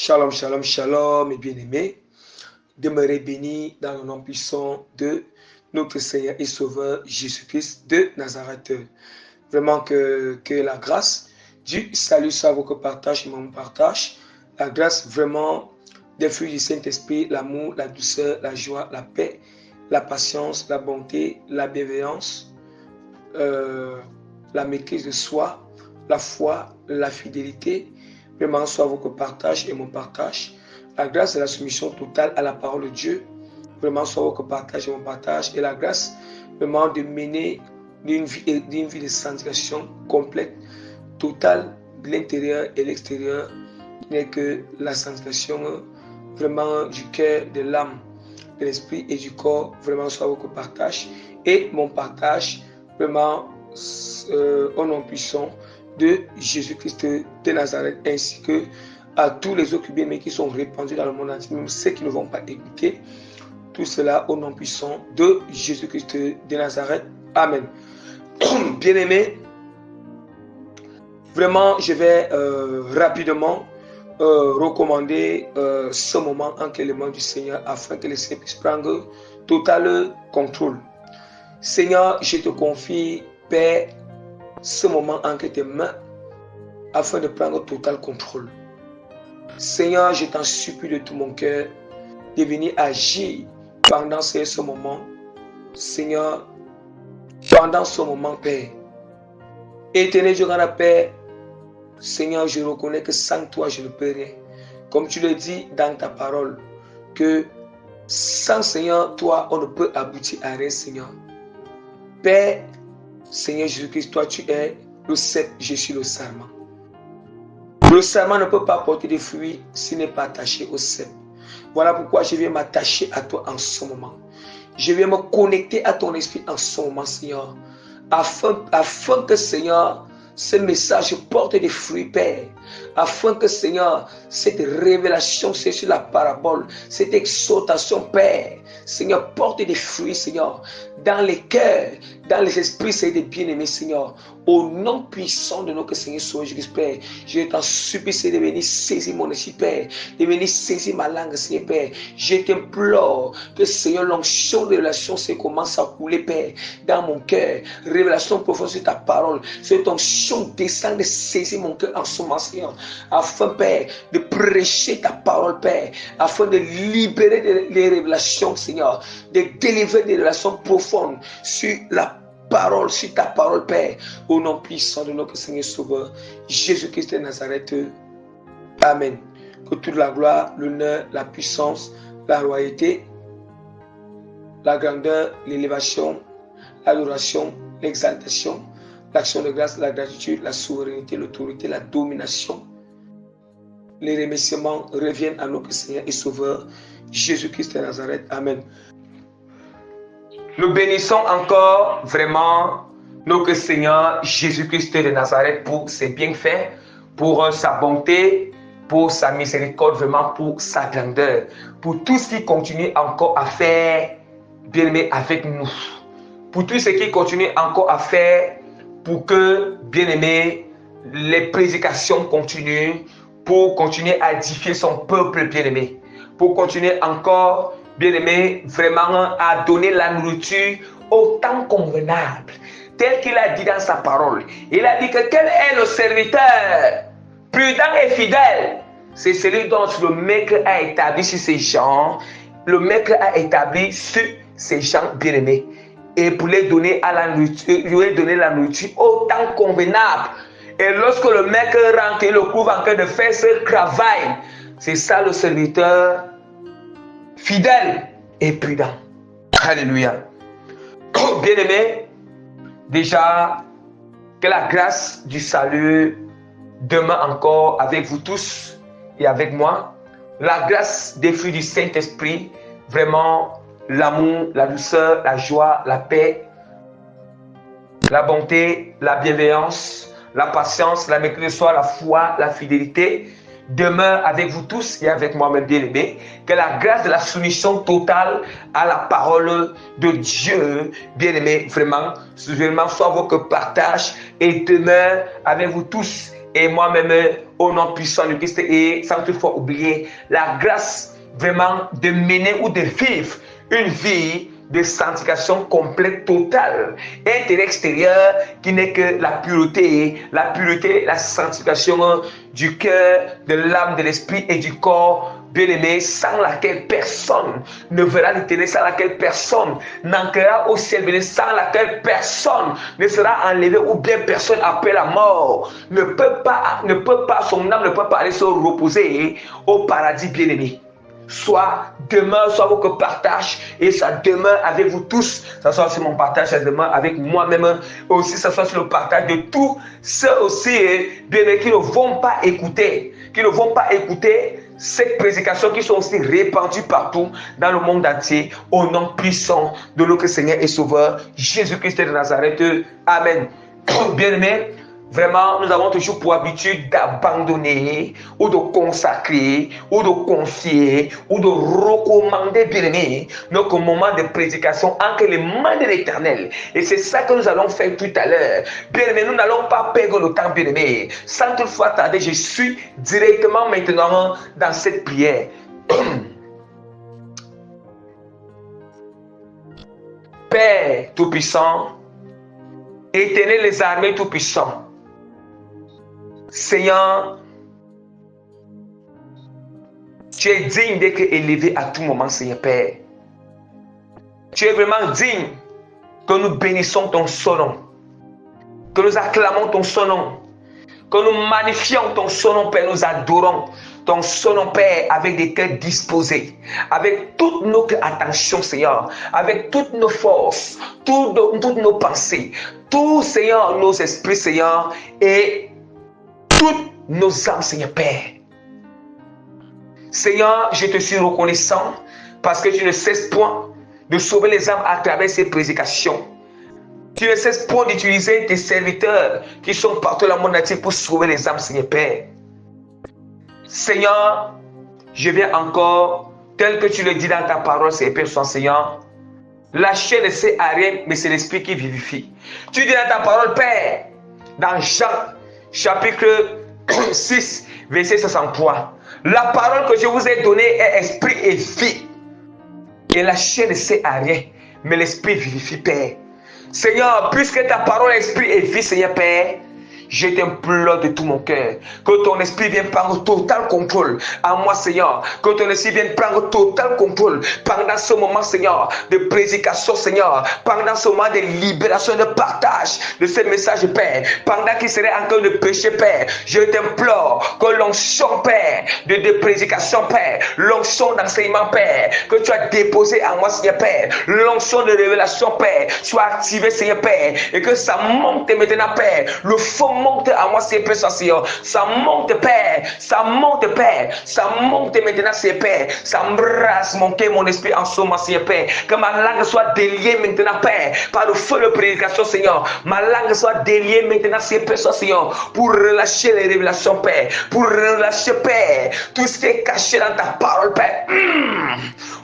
Shalom, shalom, shalom, mes bien-aimés. Demeurez bénis dans le nom puissant de notre Seigneur et Sauveur Jésus-Christ de Nazareth. Vraiment que la grâce du salut soit votre partage et mon partage. La grâce vraiment des fruits du Saint-Esprit, l'amour, la douceur, la joie, la paix, la patience, la bonté, la bienveillance, la maîtrise de soi, la foi, la fidélité, vraiment soit votre partage et mon partage. La grâce et la soumission totale à la parole de Dieu, vraiment soit votre partage et mon partage. Et la grâce vraiment de mener d'une vie de sanctification complète, totale, de l'intérieur et l'extérieur, n'est que la sanctification vraiment du cœur, de l'âme, de l'esprit et du corps, vraiment soit votre partage. Et mon partage, vraiment au nom puissant de Jésus-Christ de Nazareth, ainsi que à tous les autres bien-aimés qui sont répandus dans le monde entier, même ceux qui ne vont pas écouter. Tout cela au nom puissant de Jésus-Christ de Nazareth. Amen. Bien-aimés, vraiment, je vais rapidement recommander ce moment en l'élément du Seigneur afin que le Seigneur puisse prendre total contrôle. Seigneur, je te confie, Père, ce moment entre tes mains afin de prendre total contrôle. Seigneur, je t'en supplie de tout mon cœur de venir agir pendant ce moment. Seigneur, pendant ce moment, Père. Éternel Dieu, grand Père, Seigneur, je reconnais que sans toi, je ne peux rien. Comme tu le dis dans ta parole, que sans Seigneur, toi, on ne peut aboutir à rien, Seigneur. Père, Seigneur Jésus-Christ, toi, tu es le cep, je suis le sarment. Le sarment ne peut pas porter de fruits s'il n'est pas attaché au cep. Voilà pourquoi je viens m'attacher à toi en ce moment. Je viens me connecter à ton esprit en ce moment, Seigneur. Afin que, Seigneur, ce message porte des fruits, Père. Afin que, Seigneur, cette révélation, c'est sur la parabole, cette exhortation, Père, Seigneur, porte des fruits, Seigneur, dans les cœurs, dans les esprits, c'est des bien-aimés, Seigneur. Au nom puissant de notre Seigneur Jésus-Christ, Père, je t'en supplie, c'est de venir saisir mon esprit, Père, de venir saisir ma langue, Seigneur, Père. Je t'implore que, Seigneur, l'onction de révélation se commence à couler, Père, dans mon cœur. Révélation profonde sur ta parole. Cette onction descend de saisir mon cœur en ce moment, Seigneur, afin, Père, de prêcher ta parole, Père, afin de libérer les révélations, Seigneur, de délivrer des révélations profondes sur la parole, sur ta parole, Père, au nom puissant de notre Seigneur Sauveur, Jésus-Christ de Nazareth. Amen. Que toute la gloire, l'honneur, la puissance, la royauté, la grandeur, l'élévation, l'adoration, l'exaltation, l'action de grâce, la gratitude, la souveraineté, l'autorité, la domination, les remerciements reviennent à notre Seigneur et Sauveur, Jésus-Christ de Nazareth. Amen. Nous bénissons encore vraiment notre Seigneur Jésus-Christ de Nazareth pour ses bienfaits, pour sa bonté, pour sa miséricorde, vraiment pour sa grandeur, pour tout ce qu'il continue encore à faire, bien-aimé, avec nous. Pour tout ce qu'il continue encore à faire, pour que, bien-aimé, les prédications continuent, pour continuer à édifier son peuple, bien-aimé, pour continuer encore, bien-aimé, vraiment à donner la nourriture au temps convenable, tel qu'il a dit dans sa parole. Il a dit que quel est le serviteur prudent et fidèle? C'est celui dont le maître a établi sur ses gens. Le maître a établi sur ses gens bien-aimés. Et pour les donner à la nourriture, lui donner la nourriture au temps convenable. Et lorsque le maître rentre et le trouve en train de faire ce travail, c'est ça le serviteur fidèle et prudent. Alléluia. Bien-aimés, déjà que la grâce du salut demeure encore avec vous tous et avec moi. La grâce des fruits du Saint-Esprit, vraiment l'amour, la douceur, la joie, la paix, la bonté, la bienveillance, la patience, la maîtrise de soi, la foi, la fidélité demeure avec vous tous et avec moi-même, bien-aimés. Que la grâce de la soumission totale à la parole de Dieu, bien-aimés, vraiment soit votre partage et demeure avec vous tous et moi-même, au nom puissant de Christ, et sans toutefois oublier la grâce vraiment de mener ou de vivre une vie de sanctification complète, totale, intérieur, extérieur, qui n'est que la pureté, la sanctification du cœur, de l'âme, de l'esprit et du corps, bien-aimé, sans laquelle personne ne verra l'éternel, sans laquelle personne n'entrera au ciel, bien, sans laquelle personne ne sera enlevé ou bien personne après la mort ne peut pas, son âme ne peut pas aller se reposer au paradis, bien-aimé. Soit demeure, soit votre partage, et ça demeure avec vous tous. Ça soit sur mon partage, ça demeure avec moi-même. Aussi, ça soit sur le partage de tous ceux aussi, bien qui ne vont pas écouter, cette prédication, qui sont aussi répandues partout dans le monde entier, au nom puissant de notre Seigneur et Sauveur, Jésus-Christ de Nazareth. Amen. Bien-aimés, vraiment, nous avons toujours pour habitude d'abandonner ou de consacrer ou de confier ou de recommander, bien-aimés, notre moment de prédication entre les mains de l'Éternel. Et c'est ça que nous allons faire tout à l'heure. Bien-aimés, nous n'allons pas perdre le temps, bien-aimés. Sans toutefois tarder, je suis directement maintenant dans cette prière. Père Tout-Puissant, Éternel les armées Tout-Puissant, Seigneur, tu es digne d'être élevé à tout moment, Seigneur Père. Tu es vraiment digne que nous bénissons ton son nom, que nous acclamons ton son nom, que nous magnifions ton son nom, Père, nous adorons ton son nom, Père, avec des cœurs disposés, avec toute notre attention, Seigneur, avec toutes nos forces, toutes nos pensées, tout, Seigneur, nos esprits, Seigneur, et toutes nos âmes, Seigneur Père. Seigneur, je te suis reconnaissant parce que tu ne cesses point de sauver les âmes à travers ces prédications. Tu ne cesses point d'utiliser tes serviteurs qui sont partout dans le monde entier pour sauver les âmes, Seigneur Père. Seigneur, je viens encore, tel que tu le dis dans ta parole, Seigneur Père, Seigneur, la chair ne sert à rien, mais c'est l'esprit qui vivifie. Tu dis dans ta parole, Père, dans Jean, chapitre 6, verset 63, la parole que je vous ai donnée est esprit et vie. Et la chair ne sert à rien, mais l'esprit vivifie, Père. Seigneur, puisque ta parole est esprit et vie, Seigneur Père, je t'implore de tout mon cœur que ton esprit vienne prendre total contrôle en moi, Seigneur. Que ton esprit vienne prendre total contrôle pendant ce moment, Seigneur, de prédication, Seigneur. Pendant ce moment de libération, de partage de ce message, Père. Pendant qu'il serait encore de péché, Père. Je t'implore que l'onction, Père, de prédication, Père. L'onction d'enseignement, Père, que tu as déposé en moi, Seigneur Père. L'onction de révélation, Père, soit activée, Seigneur Père. Et que ça monte maintenant, Père. Le fond monte à moi, Seigneur. Ça monte, Père. Ça monte, Père. Ça monte maintenant, Seigneur Père. Ça embrasse mon cœur, mon esprit en ce moment, Seigneur Père. Que ma langue soit déliée maintenant, Père, par le feu de prédication, Seigneur. Ma langue soit déliée maintenant, Seigneur, pour relâcher les révélations, Père. Pour relâcher, Père, tout ce qui est caché dans ta parole, Père.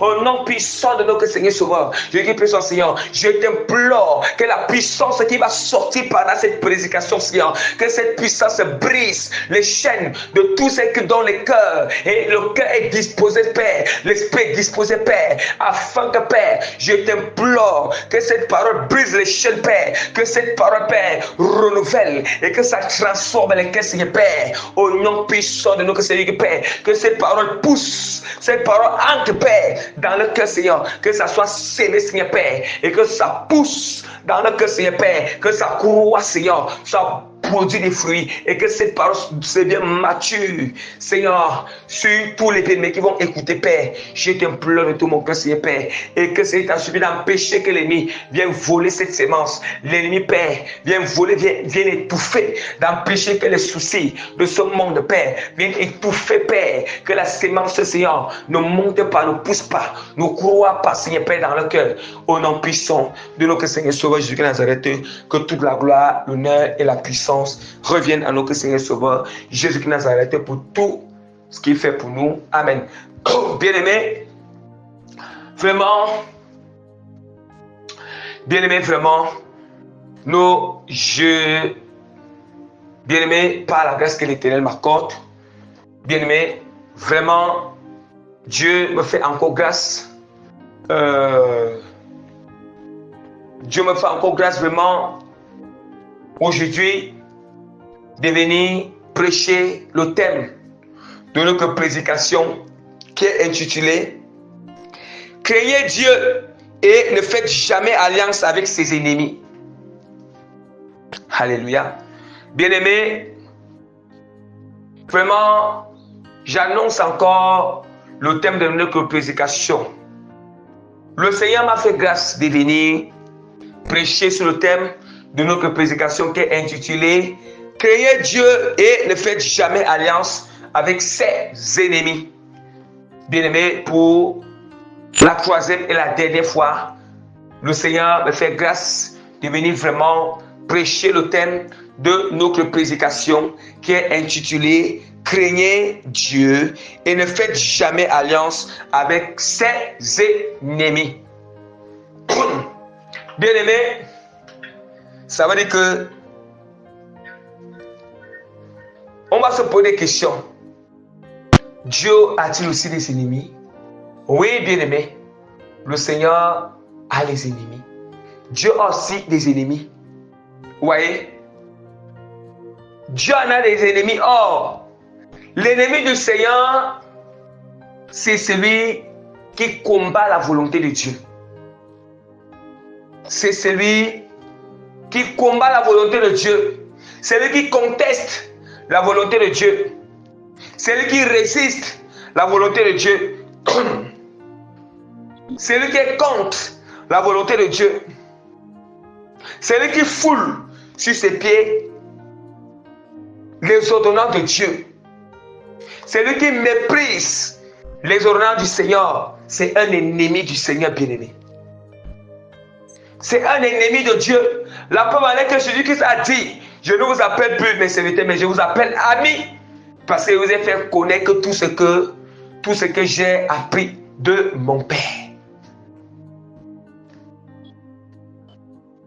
Au nom puissant de notre Seigneur Sauveur, je dis, puissant Seigneur, je t'implore que la puissance qui va sortir pendant cette prédication, Seigneur, que cette puissance brise les chaînes de tous ceux qui dans le cœur, et le cœur est disposé, Père, l'esprit est disposé, Père, afin que, Père, je t'implore que cette parole brise les chaînes, Père, que cette parole, Père, renouvelle et que ça transforme les cœurs, Seigneur Père, au nom puissant de notre Seigneur Père, que cette parole pousse, cette parole entre, Père, dans le cœur, Seigneur, que ça soit sémé, Seigneur Père, et que ça pousse dans le cœur, Seigneur Père, que ça croît, Seigneur, ça produit des fruits et que cette parole se bien mature, Seigneur, sur tous les péchés qui vont écouter, Père. Je t'implore de tout mon cœur, Seigneur Père, et que c'est à suffit d'empêcher que l'ennemi vienne voler cette sémence. L'ennemi, Père, vient voler, vient étouffer, d'empêcher que les soucis de ce monde, Père, viennent étouffer, Père, que la sémence, Seigneur, ne monte pas, ne pousse pas, ne croit pas, Seigneur Père, dans le cœur, au nom puissant de notre Seigneur Sauveur Jésus de Nazareth, que toute la gloire, l'honneur et la puissance reviennent à notre Seigneur Sauveur Jésus de Nazareth pour tout ce qu'il fait pour nous. Amen. Bien-aimés, vraiment, Bien-aimé, par la grâce que l'Éternel m'accorde, bien-aimé, vraiment, Dieu me fait encore grâce. Dieu me fait encore grâce vraiment aujourd'hui de venir prêcher le thème de notre prédication qui est intitulé « Craignez Dieu et ne faites jamais alliance avec ses ennemis ». Alléluia. Bien-aimé, vraiment, j'annonce encore le thème de notre prédication. Le Seigneur m'a fait grâce de venir prêcher sur le thème de notre prédication qui est intitulé « Craignez Dieu et ne faites jamais alliance avec ses ennemis ». Bien-aimé, pour la troisième et la dernière fois, le Seigneur me fait grâce de venir vraiment prêcher le thème de notre prédication qui est intitulé « Craignez Dieu et ne faites jamais alliance avec ses ennemis ». Bien-aimé, ça veut dire que on va se poser des questions. Dieu a-t-il aussi des ennemis? Oui, bien-aimé, le Seigneur a les ennemis. Dieu a aussi des ennemis. Vous voyez? Dieu en a des ennemis. Or, l'ennemi du Seigneur, c'est celui qui combat la volonté de Dieu. C'est celui qui combat la volonté de Dieu. C'est celui qui conteste la volonté de Dieu. C'est lui qui résiste la volonté de Dieu. C'est lui qui est contre la volonté de Dieu. C'est lui qui foule sur ses pieds les ordonnances de Dieu. C'est lui qui méprise les ordonnances du Seigneur. C'est un ennemi du Seigneur bien-aimé. C'est un ennemi de Dieu. La preuve en est que Jésus-Christ a dit, je ne vous appelle plus mes serviteurs, mais je vous appelle amis. Parce que je vous ai fait connaître tout ce que j'ai appris de mon Père.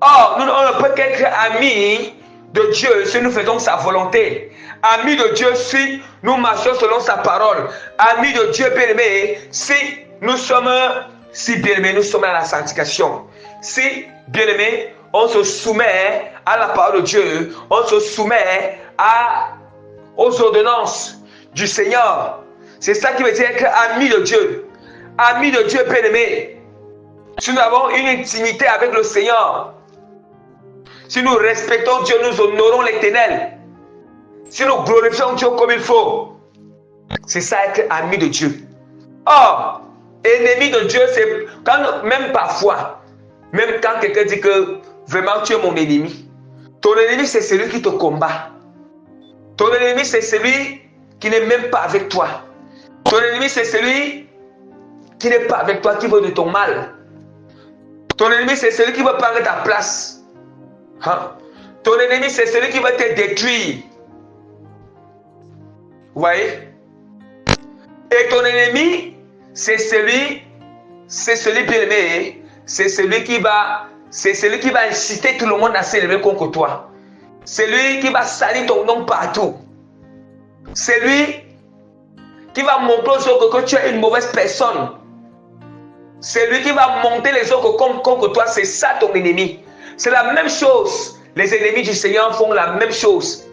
Or, nous ne pouvons qu'être amis de Dieu si nous faisons sa volonté. Amis de Dieu si nous marchons selon sa parole. Amis de Dieu bien-aimé si nous sommes bien-aimés, nous sommes à la sanctification. Si bien-aimé, on se soumet à la parole de Dieu, on se soumet aux ordonnances du Seigneur. C'est ça qui veut dire être ami de Dieu. Ami de Dieu bien-aimé. Si nous avons une intimité avec le Seigneur, si nous respectons Dieu, nous honorons l'Éternel. Si nous glorifions Dieu comme il faut, c'est ça être ami de Dieu. Or, ennemi de Dieu, c'est quand même parfois, même quand quelqu'un dit que vraiment tu es mon ennemi, ton ennemi c'est celui qui te combat. Ton ennemi c'est celui qui n'est même pas avec toi. Ton ennemi c'est celui qui n'est pas avec toi, qui veut de ton mal. Ton ennemi c'est celui qui veut prendre ta place. Hein? Ton ennemi c'est celui qui va te détruire. Vous voyez? Et ton ennemi c'est celui bien-aimé, c'est celui qui va inciter tout le monde à s'élever contre toi. C'est lui qui va salir ton nom partout. C'est lui qui va montrer aux autres que tu es une mauvaise personne. C'est lui qui va monter les autres contre toi. C'est ça ton ennemi. C'est la même chose. Les ennemis du Seigneur font la même chose.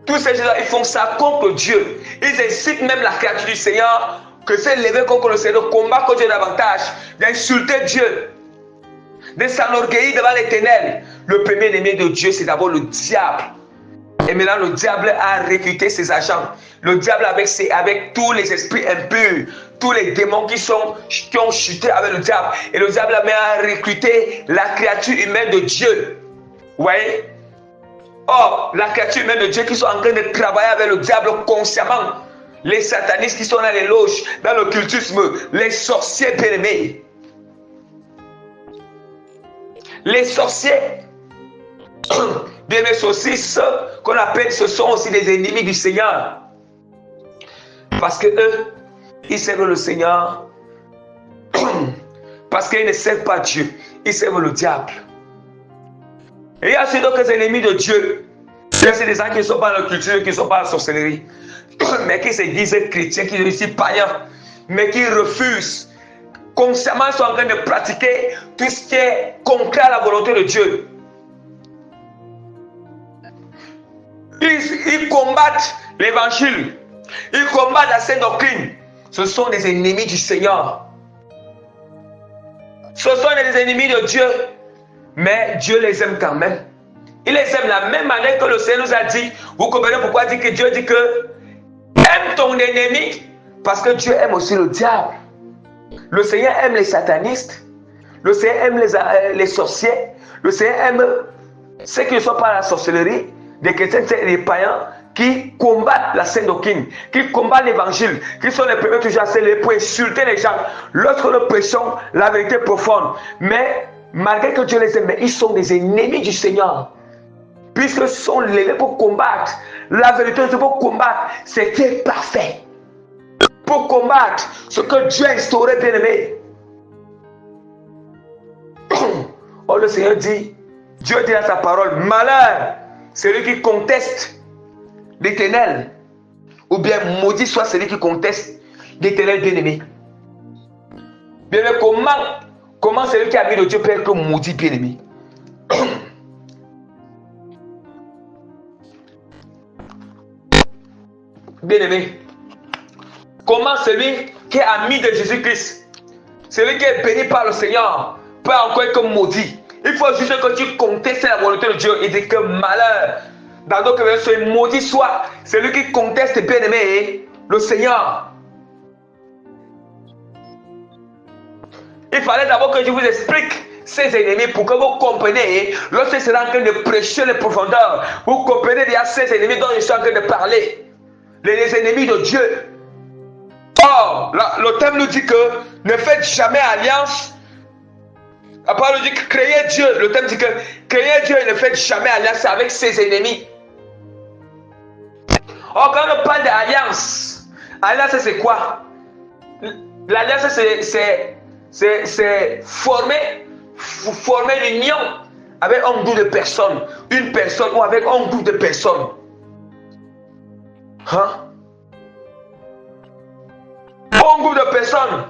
Tous ces gens-là, ils font ça contre Dieu. Ils incitent même la créature du Seigneur que c'est levé contre le Seigneur, combat contre Dieu davantage, d'insulter Dieu, de s'enorgueillir devant l'Éternel. Le premier ennemi de Dieu, c'est d'abord le diable. Et maintenant, le diable a recruté ses agents. Le diable avec tous les esprits impurs, tous les démons qui ont chuté avec le diable. Et le diable a recruté la créature humaine de Dieu. Vous voyez? Or, la créature humaine de Dieu qui sont en train de travailler avec le diable consciemment. Les satanistes qui sont dans les loges, dans l'occultisme, les sorciers bien-aimés. Les sorciers, bien-aimés, aussi ceux qu'on appelle, ce sont aussi des ennemis du Seigneur. Parce que eux, ils servent le Seigneur. Parce qu'ils ne servent pas Dieu, ils servent le diable. Et il y a aussi d'autres ennemis de Dieu. C'est des gens qui ne sont pas dans la culture, qui ne sont pas dans la sorcellerie, mais qui se disent chrétiens, qui sont ici païens, mais qui refusent. Consciemment, ils sont en train de pratiquer tout ce qui est contraire à la volonté de Dieu. Ils combattent l'évangile. Ils combattent la sainte doctrine. Ce sont des ennemis du Seigneur. Ce sont des ennemis de Dieu. Mais Dieu les aime quand même. Il les aime de la même manière que le Seigneur nous a dit. Vous comprenez pourquoi dit que Dieu dit que aime ton ennemi, parce que Dieu aime aussi le diable. Le Seigneur aime les satanistes. Le Seigneur aime les sorciers. Le Seigneur aime ceux qui ne sont pas à la sorcellerie, des chrétiens et des païens qui combattent la sainte doctrine, qui combattent l'évangile, qui sont les premiers toujours à célébrer pour insulter les gens lorsque nous prêchons la vérité profonde. Mais malgré que Dieu les aime, ils sont des ennemis du Seigneur. Puisqu'ils sont levés pour combattre la vérité, pour combattre ce qui est parfait. Pour combattre ce que Dieu a instauré, bien aimé. Oh, le Seigneur dit, Dieu dit dans sa parole, malheur, celui qui conteste l'Éternel, ou bien maudit soit celui qui conteste l'Éternel, bien aimé. Bien aimé, comment celui qui a mis le Dieu peut être maudit, bien aimé? Bien aimé, comment celui qui est ami de Jésus-Christ, celui qui est béni par le Seigneur, peut encore être maudit? Il faut juste que tu contestes la volonté de Dieu et dire que malheur, dans d'autres versions, maudit soit celui qui conteste, bien aimé, le Seigneur. Il fallait d'abord que je vous explique ces ennemis pour que vous compreniez. Lorsque c'est en train de prêcher les profondeurs, vous comprenez déjà ces ennemis dont je suis en train de parler. Les ennemis de Dieu. Or, le thème nous dit que ne faites jamais alliance. Après, on dit que créez Dieu. Le thème dit que créez Dieu et ne faites jamais alliance avec ses ennemis. Or, quand on parle d'alliance, alliance c'est quoi? L'alliance c'est former l'union avec un groupe de personnes. Une personne ou avec un groupe de personnes. Hein? Un groupe de personnes.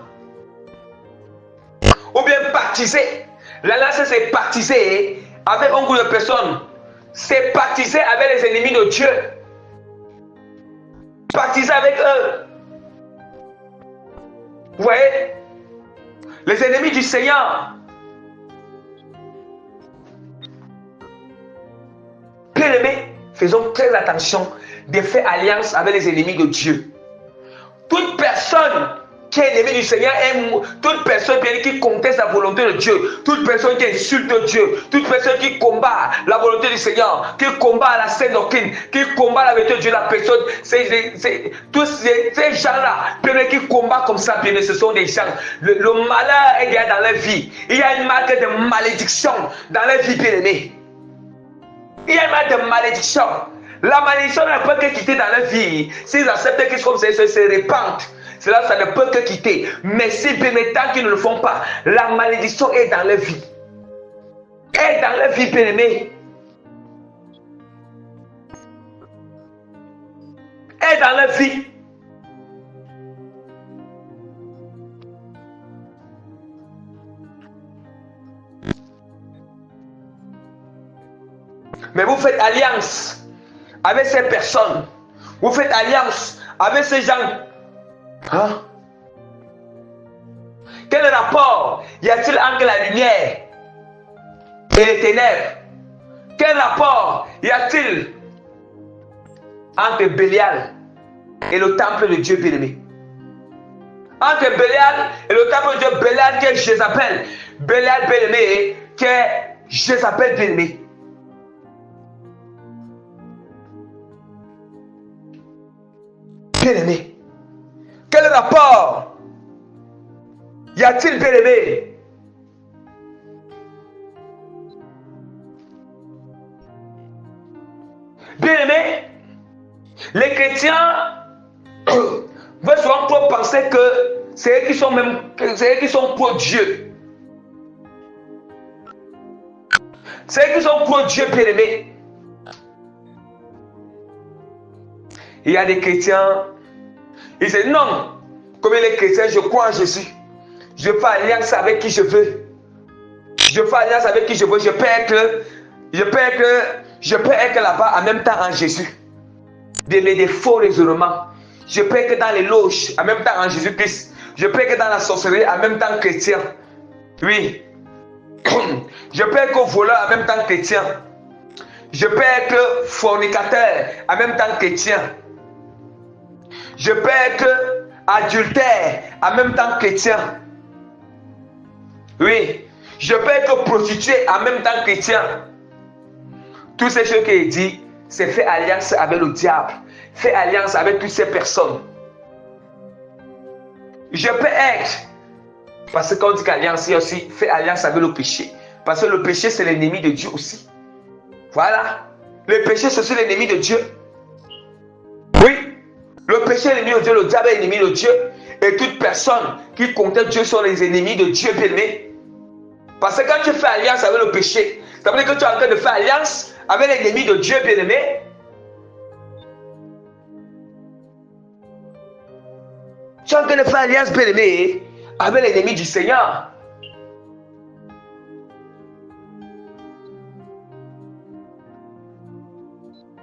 Ou bien baptiser. L'alliance c'est baptiser avec un groupe de personnes. C'est baptiser avec les ennemis de Dieu. Baptiser avec eux. Vous voyez? Les ennemis du Seigneur. Bien-aimés, faisons très attention de faire alliance avec les ennemis de Dieu. Toute personne qui est ennemi du Seigneur aime, toute personne qui conteste la volonté de Dieu, toute personne qui insulte Dieu, toute personne qui combat la volonté du Seigneur, qui combat la sainte doctrine, qui combat la vérité de Dieu, la personne, tous ces gens-là, qui combattent comme ça, ce sont des gens, le malheur est déjà dans leur vie. Il y a une marque de malédiction dans leur vie, bien-aimée. Il y a une marque de malédiction. La malédiction ne peut que quitter dans leur vie. S'ils acceptent qu'ils sont comme ça, ils se répandent. Cela, ça ne peut que quitter. Mais si tant qu'ils ne le font pas, la malédiction est dans leur vie. Est dans leur vie, bien-aimée. Est dans leur vie. Mais vous faites alliance avec ces personnes. Vous faites alliance avec ces gens. Hein? Quel rapport y a-t-il entre la lumière et les ténèbres? Quel rapport y a-t-il entre Bélial et le temple de Dieu bien-aimé? Entre Bélial et le temple de Dieu, Bélial qui est Jézabel, Bélial bien-aimé qui est Jézabel bien-aimé. Bien-aimé, quel rapport y a-t-il, bien-aimé? Bien-aimé, les chrétiens veulent souvent trop penser que c'est eux qui sont pour Dieu. C'est eux qui sont pour Dieu, bien-aimé. Il y a des chrétiens, ils disent non, comme les chrétiens, je crois en Jésus. Je fais alliance avec qui je veux. Je fais alliance avec qui je veux. Je peux être là-bas en même temps en Jésus. Des faux raisonnements. Je peux être dans les loges en même temps en Jésus-Christ. Je peux être dans la sorcellerie en même temps chrétien. Oui. Je peux être voleur en même temps chrétien. Je peux être fornicateur en même temps chrétien. Je peux être adultère en même temps chrétien. Oui. Je peux être prostituée en même temps chrétien. Toutes ces choses qu'il dit, c'est faire alliance avec le diable. Faire alliance avec toutes ces personnes. Je peux être, parce que quand on dit qu'alliance, il y a aussi faire alliance avec le péché. Parce que le péché, c'est l'ennemi de Dieu aussi. Voilà. Le péché, c'est aussi l'ennemi de Dieu. Oui. Le péché est l'ennemi de Dieu, le diable est l'ennemi de Dieu. Et toute personne qui conteste Dieu sont les ennemis de Dieu, bien-aimé. Parce que quand tu fais alliance avec le péché, ça veut dire que tu es en train de faire alliance avec l'ennemi de Dieu, bien-aimé. Tu es en train de faire alliance, bien-aimé, avec l'ennemi du Seigneur.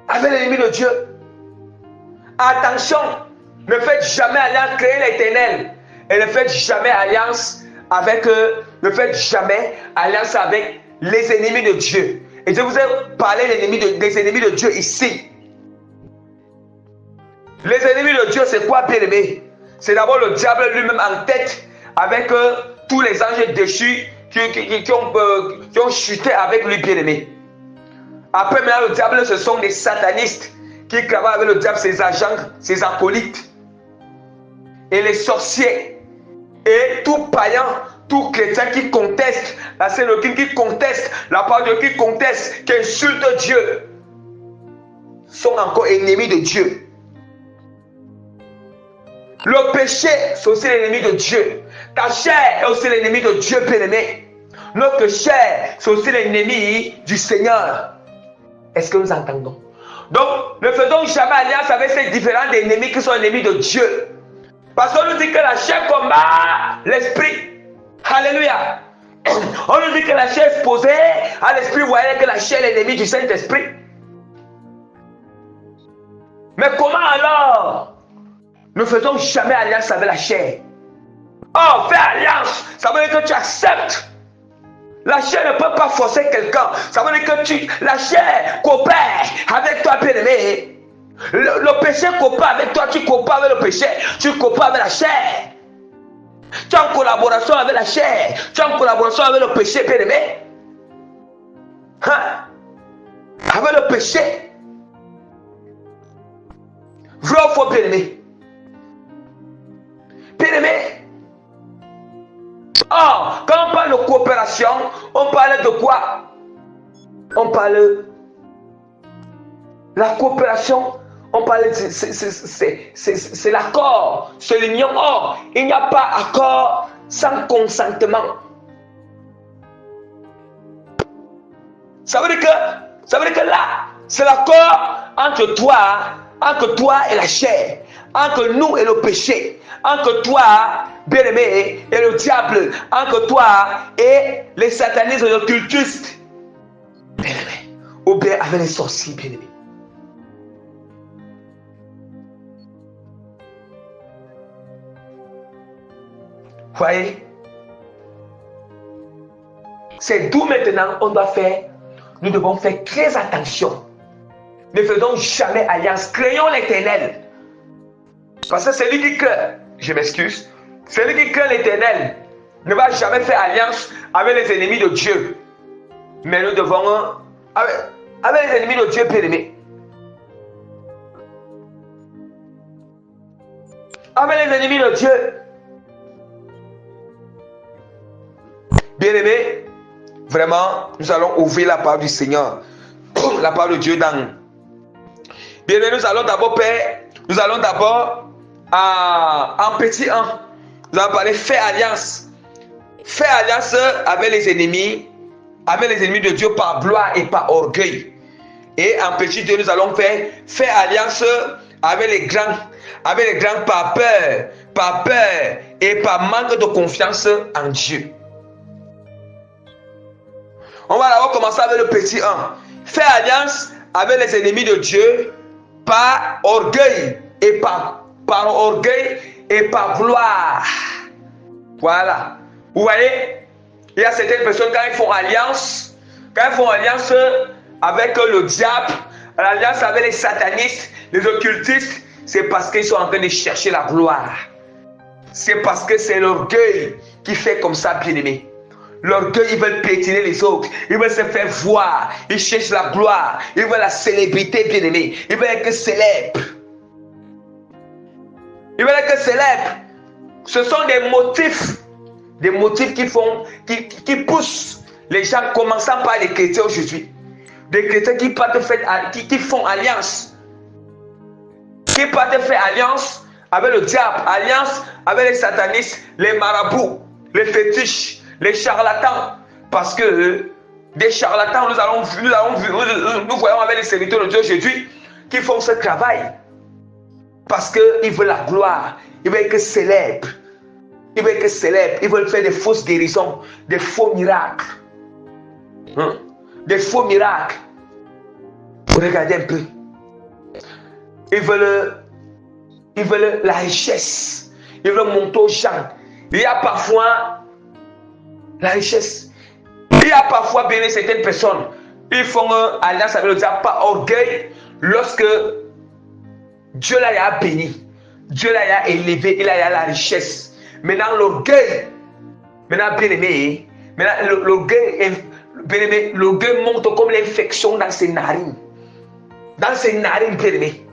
Avec l'ennemi de Dieu. Attention, ne faites jamais alliance, créez l'éternel. Et ne faites jamais alliance avec ne faites jamais alliance avec les ennemis de Dieu. Et je vous ai parlé des ennemis de Dieu ici. Les ennemis de Dieu, c'est quoi, bien-aimé? C'est d'abord le diable lui-même en tête avec tous les anges déchus qui ont chuté avec lui, bien-aimé. Après, maintenant, le diable, ce sont des satanistes qui travaillent avec le diable, ses agents, ses acolytes. Et les sorciers. Et tout païen, tout chrétien qui conteste la Sainte Doctrine, qui conteste la parole de Dieu, qui conteste, qui insulte Dieu, sont encore ennemis de Dieu. Le péché, c'est aussi l'ennemi de Dieu. Ta chair est aussi l'ennemi de Dieu, bien-aimé. Notre chair, c'est aussi l'ennemi du Seigneur. Est-ce que nous entendons? Donc, ne faisons jamais alliance avec ces différents ennemis qui sont ennemis de Dieu. Parce qu'on nous dit que la chair combat l'esprit. Alléluia. On nous dit que la chair est exposée à l'esprit. Vous voyez que la chair est l'ennemi du Saint-Esprit. Mais comment alors ne faisons jamais alliance avec la chair? Oh, fais alliance, ça veut dire que tu acceptes. La chair ne peut pas forcer quelqu'un. Ça veut dire que la chair coopère avec toi, bien-aimé. Le péché coopère avec toi, tu coopères avec le péché, tu coopères avec la chair. Tu es en collaboration avec la chair, tu es en collaboration avec le péché, bien-aimé. Hein? Avec le péché. Vrai ou faux, bien-aimé? Bien-aimé. Oh, quand on parle de coopération, on parle de quoi? On parle de la coopération. On parle de c'est l'accord, c'est l'union. Or, il n'y a pas accord sans consentement. Ça veut dire que là, c'est l'accord entre toi et la chair, entre nous et le péché, entre toi, bien-aimé, et le diable, entre toi et les satanistes et les occultistes, bien-aimé, ou bien avec les sorciers, bien-aimé. Voyez, c'est d'où maintenant nous devons faire très attention. Ne faisons jamais alliance, créons l'éternel. Parce que celui qui craint, je m'excuse, celui qui craint l'éternel ne va jamais faire alliance avec les ennemis de Dieu. Mais nous devons, avec les ennemis de Dieu, bien-aimés. Avec les ennemis de Dieu. Bien-aimés, vraiment, nous allons ouvrir la parole du Seigneur. La parole de Dieu dans. Bien-aimés, nous allons d'abord en petit 1. Nous allons parler faire alliance. Faire alliance avec les ennemis de Dieu par gloire et par orgueil. Et en petit 2, nous allons faire alliance avec les grands par peur et par manque de confiance en Dieu. On va d'abord commencer avec le petit 1. Faire alliance avec les ennemis de Dieu par orgueil et par orgueil et par gloire. Voilà. Vous voyez, il y a certaines personnes quand ils font alliance avec le diable, l'alliance avec les satanistes, les occultistes, c'est parce qu'ils sont en train de chercher la gloire. C'est parce que c'est l'orgueil qui fait comme ça, bien-aimé. L'orgueil, ils veulent piétiner les autres. Ils veulent se faire voir. Ils cherchent la gloire. Ils veulent la célébrité, bien-aimé. Ils veulent être célèbres. Ils veulent être célèbres. Ce sont des motifs qui poussent les gens, commençant par les chrétiens aujourd'hui. Des chrétiens qui font alliance. Qui partent faire alliance avec le diable, alliance avec les satanistes, les marabouts, les fétiches, les charlatans. Parce que des charlatans, nous voyons avec les serviteurs de Dieu aujourd'hui qui font ce travail. Parce qu'ils veulent la gloire, ils veulent être célèbres. Ils veulent être célèbres, ils veulent faire des fausses guérisons, des faux miracles. Des faux miracles. Regardez un peu. Ils veulent la richesse. Ils veulent monter aux gens. Il y a parfois la richesse. Il y a parfois bien certaines personnes. Ils font alliance avec le diable par orgueil lorsque Dieu l'a béni. Dieu l'a élevé. Il a la richesse. Maintenant l'orgueil. Maintenant bien aimé. Maintenant l'orgueil monte comme l'infection dans ses narines. Dans ses narines bien aimé.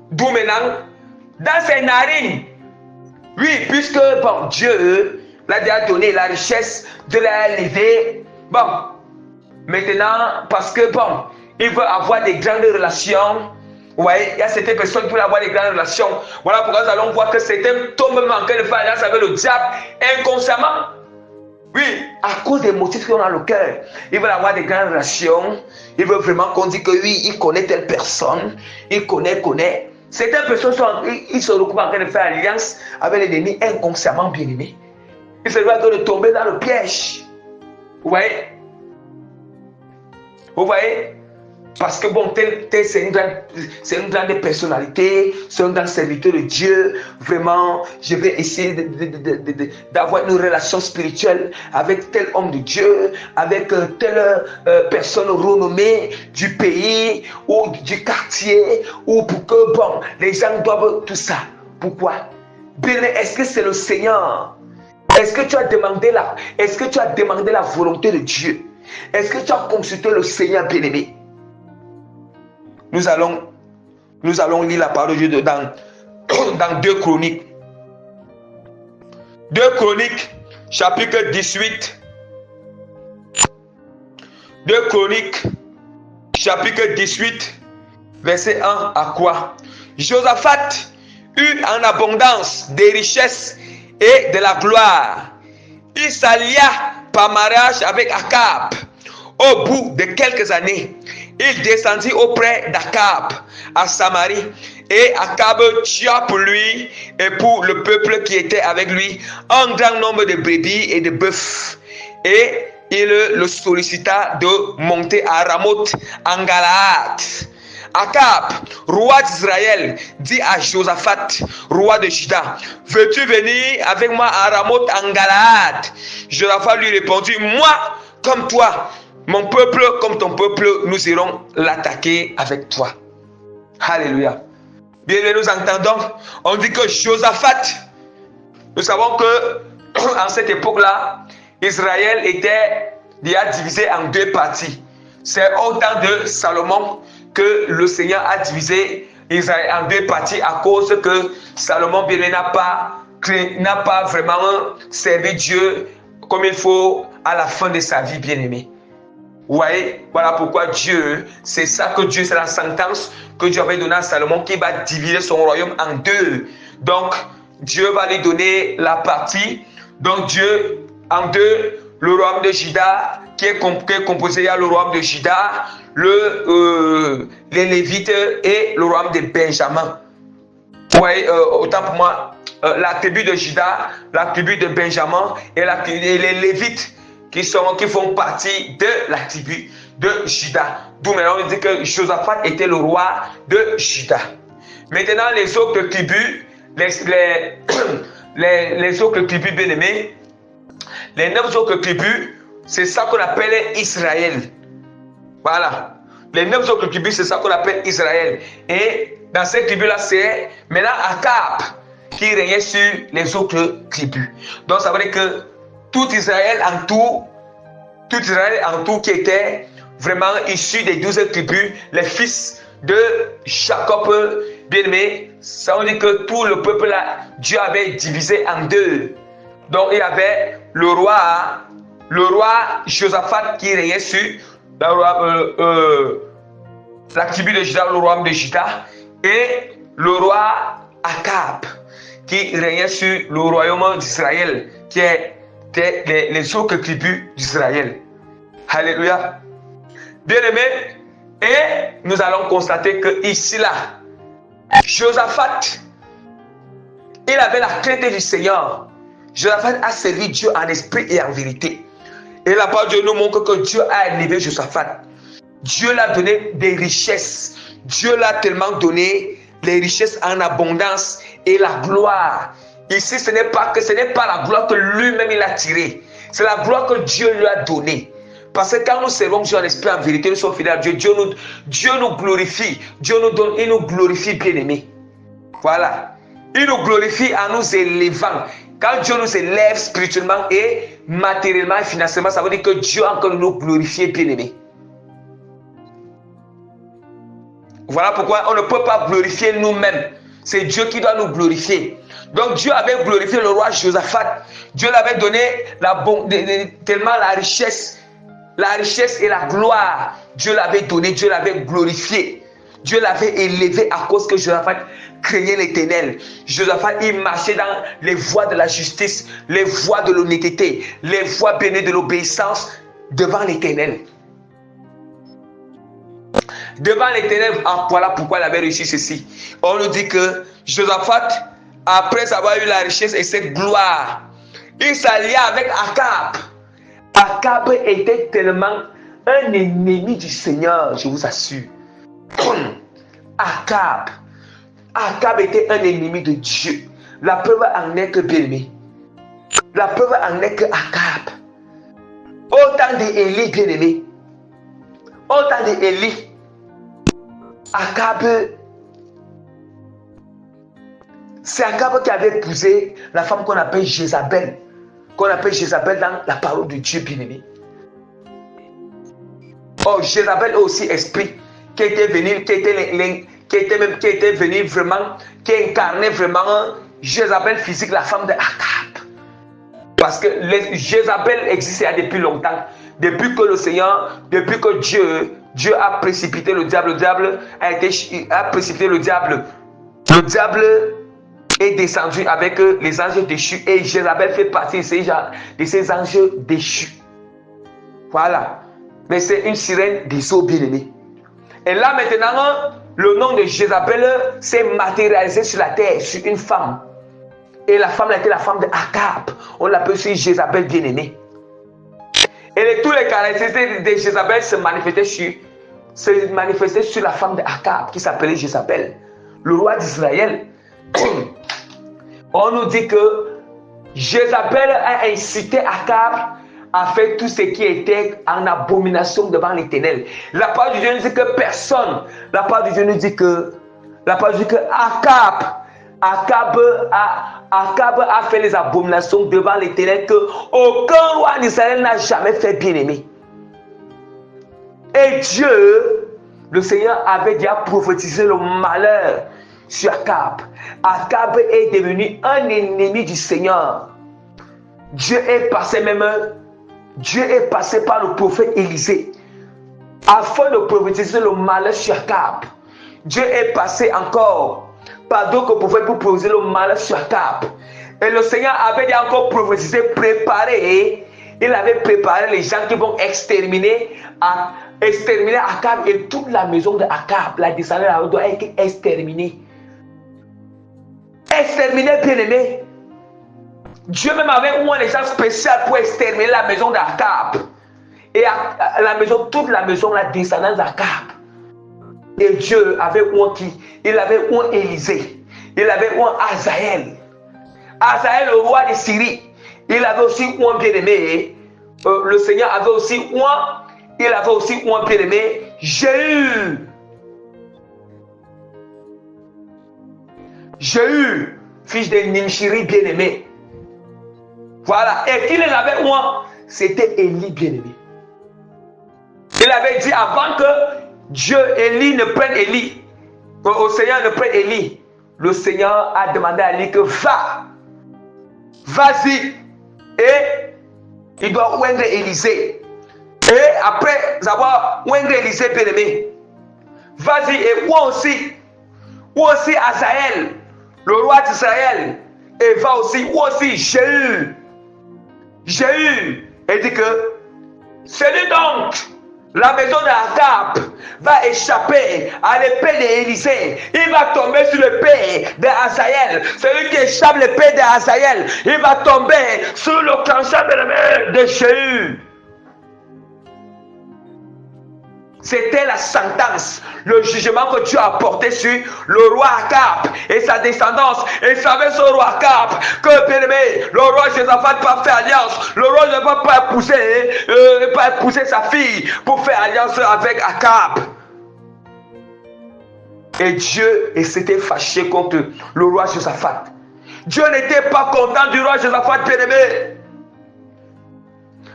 D'où maintenant, dans ses narines, oui, puisque bon, Dieu l'a déjà donné la richesse, Dieu l'a élevé. Bon, maintenant, parce que bon, il veut avoir des grandes relations. Vous voyez, il y a certaines personnes qui veulent avoir des grandes relations. Voilà pourquoi nous allons voir que certains tombent même en train de faire alliance avec le diable inconsciemment. Oui, à cause des motifs qu'ils ont dans le cœur. Ils veulent avoir des grandes relations. Ils veulent vraiment qu'on dise que oui, il connaît telle personne. Il connaît. Certaines personnes ils se retrouvent en train de faire alliance avec l'ennemi inconsciemment bien aimé. Ils se retrouvent de tomber dans le piège. Vous voyez? Parce que bon, c'est une grande personnalité, c'est un grand serviteur de Dieu. Vraiment, je vais essayer d'avoir une relation spirituelle avec tel homme de Dieu, avec telle personne renommée du pays ou du quartier, ou pour que bon, les gens doivent tout ça. Pourquoi? Bien, est-ce que c'est le Seigneur? Est-ce que tu as demandé la volonté de Dieu? Est-ce que tu as consulté le Seigneur bien-aimé? Nous allons lire la parole de Dieu dans 2 Chroniques. 2 Chroniques, chapitre 18. 2 Chroniques, chapitre 18, verset 1 à quoi? Josaphat eut en abondance des richesses et de la gloire. Il s'allia par mariage avec Akab. Au bout de quelques années, il descendit auprès d'Akab à Samarie, et Akab tua pour lui et pour le peuple qui était avec lui un grand nombre de brebis et de bœufs. Et il le sollicita de monter à Ramoth en Galaad. Akab, roi d'Israël, dit à Josaphat, roi de Juda, veux-tu venir avec moi à Ramoth en Galaad? Josaphat lui répondit, moi comme toi, mon peuple comme ton peuple, nous irons l'attaquer avec toi. Alléluia. Bien, nous entendons, on dit que Josaphat, nous savons que en cette époque-là, Israël était déjà divisé en 2 parties. C'est au temps de Salomon que le Seigneur a divisé Israël en 2 parties à cause que Salomon bien n'a pas vraiment servi Dieu comme il faut à la fin de sa vie, bien-aimé. Vous voyez, voilà pourquoi Dieu, c'est la sentence que Dieu avait donnée à Salomon, qui va diviser son royaume en 2. Donc, Dieu va lui donner la partie. Donc, Dieu, en 2, le royaume de Juda qui est composé, il y a le royaume de Juda, les Lévites et le royaume de Benjamin. Vous voyez, autant pour moi, la tribu de Juda, la tribu de Benjamin et les Lévites qui font partie de la tribu de Juda. D'où maintenant on dit que Josaphat était le roi de Juda. Maintenant, les autres tribus, les autres tribus bien-aimées, les 9 autres tribus, c'est ça qu'on appelle Israël. Voilà. Les 9 autres tribus, c'est ça qu'on appelle Israël. Et dans ces tribus-là, c'est maintenant Akab qui régnait sur les autres tribus. Donc ça veut dire que tout Israël en tout qui était vraiment issu des 12 tribus, les fils de Jacob, bien-aimé, ça veut dire que tout le peuple là, Dieu avait divisé en deux. Donc il y avait le roi Josaphat qui régnait sur la tribu de Juda, le royaume de Juda, et le roi Akab qui régnait sur le royaume d'Israël, qui était les autres tribus d'Israël. Alléluia. Bien-aimés, et nous allons constater que ici là, Josaphat, il avait la crainte du Seigneur. Josaphat a servi Dieu en esprit et en vérité. Et la parole de Dieu nous montre que Dieu a élevé Josaphat. Dieu l'a donné des richesses. Dieu l'a tellement donné les richesses en abondance et la gloire. Ici, ce n'est pas la gloire que lui-même il a tirée. C'est la gloire que Dieu lui a donnée. Parce que quand nous servons Dieu en esprit, en vérité, nous sommes fidèles à Dieu. Dieu nous glorifie. Dieu nous donne, il nous glorifie, bien-aimés. Voilà. Il nous glorifie en nous élevant. Quand Dieu nous élève spirituellement et matériellement et financièrement, ça veut dire que Dieu encore nous glorifie, bien-aimés. Voilà pourquoi on ne peut pas glorifier nous-mêmes. C'est Dieu qui doit nous glorifier. Donc Dieu avait glorifié le roi Josaphat. Dieu l'avait donné tellement la richesse et la gloire. Dieu l'avait donné, Dieu l'avait glorifié. Dieu l'avait élevé à cause que Josaphat craignait l'Éternel. Josaphat, il marchait dans les voies de la justice, les voies de l'honnêteté, les voies bénies de l'obéissance devant l'Éternel. Devant l'Éternel, voilà pourquoi il avait réussi ceci. On nous dit que Josaphat, après avoir eu la richesse et cette gloire, il s'allia avec Akab. Akab était tellement un ennemi du Seigneur, je vous assure. Akab était un ennemi de Dieu. La preuve en est que, bien-aimé, la preuve en est que Akab, autant d'Élie, bien-aimé, autant d'Élie, Akab, c'est Akab qui avait épousé la femme qu'on appelle Jézabel. Dans la parole de Dieu, bien-aimé. Oh, Jézabel est aussi esprit qui était venu, qui incarnait vraiment Jézabel physique, la femme de Akab. Parce que Jézabel existait depuis longtemps. Depuis que le Seigneur, depuis que Dieu a précipité le diable, a précipité le diable. Le diable est descendu avec les anges déchus et Jézabel fait partie de ces anges déchus. Voilà. Mais c'est une sirène des eaux bien-aimées. Et là maintenant, le nom de Jézabel s'est matérialisé sur la terre, sur une femme. Et la femme était la femme de Akab. On l'appelle aussi Jézabel bien-aimée. Et tous les caractéristiques de Jézabel se manifestaient sur la femme de Akab qui s'appelait Jézabel, le roi d'Israël. On nous dit que Jézabel a incité Akab à faire tout ce qui était en abomination devant l'Éternel. La parole de Dieu nous dit que personne, la parole de Dieu nous dit que Akab a fait les abominations devant l'Éternel que aucun roi d'Israël n'a jamais fait, bien-aimé. Et Dieu, le Seigneur, avait déjà prophétisé le malheur sur Akab. Akab est devenu un ennemi du Seigneur. Dieu est passé par le prophète Élisée afin de prophétiser le malheur sur Akab. Dieu est passé encore par d'autres prophètes pour prophétiser le malheur sur Akab. Et le Seigneur avait encore prophétisé, préparé il avait préparé les gens qui vont exterminer Akab et toute la maison de Akab. La descendance doit être exterminée. Exterminer, bien-aimé. Dieu même avait un agent spécial pour exterminer la maison d'Akab. Et la maison, toute la maison, la descendance d'Akab. Et Dieu avait un qui? Il avait un Élisée. Il avait un Azaël. Azaël, le roi de Syrie. Il avait aussi un bien-aimé. Le Seigneur avait aussi il avait aussi un bien-aimé, Jéhu. Jéhu, fils de Nimshiri, bien-aimé. Voilà. Et il en avait un, c'était Élie, bien-aimé. Il avait dit avant que Dieu, Élie, ne prenne Élie, au Seigneur ne prenne Élie, le Seigneur a demandé à Élie que vas-y, et il doit oindre Élisée. Et après avoir oindre Élisée, bien-aimé, vas-y, et moi aussi Azaël, le roi d'Israël, et va aussi, moi aussi Jéhu, et dit que celui donc, la maison d'Akab va échapper à l'épée d'Élisée. Il va tomber sur l'épée d'Azaël. Celui qui échappe l'épée d'Azaël, il va tomber sur le cancer de la main de Jéhu. C'était la sentence, le jugement que Dieu a porté sur le roi Akab et sa descendance. Et savait ce roi Akab que, bien aimé, le roi Josaphat n'a pas fait alliance. Le roi ne va pas épouser sa fille pour faire alliance avec Akab. Et Dieu s'était fâché contre le roi Josaphat. Dieu n'était pas content du roi Josaphat, bien aimé.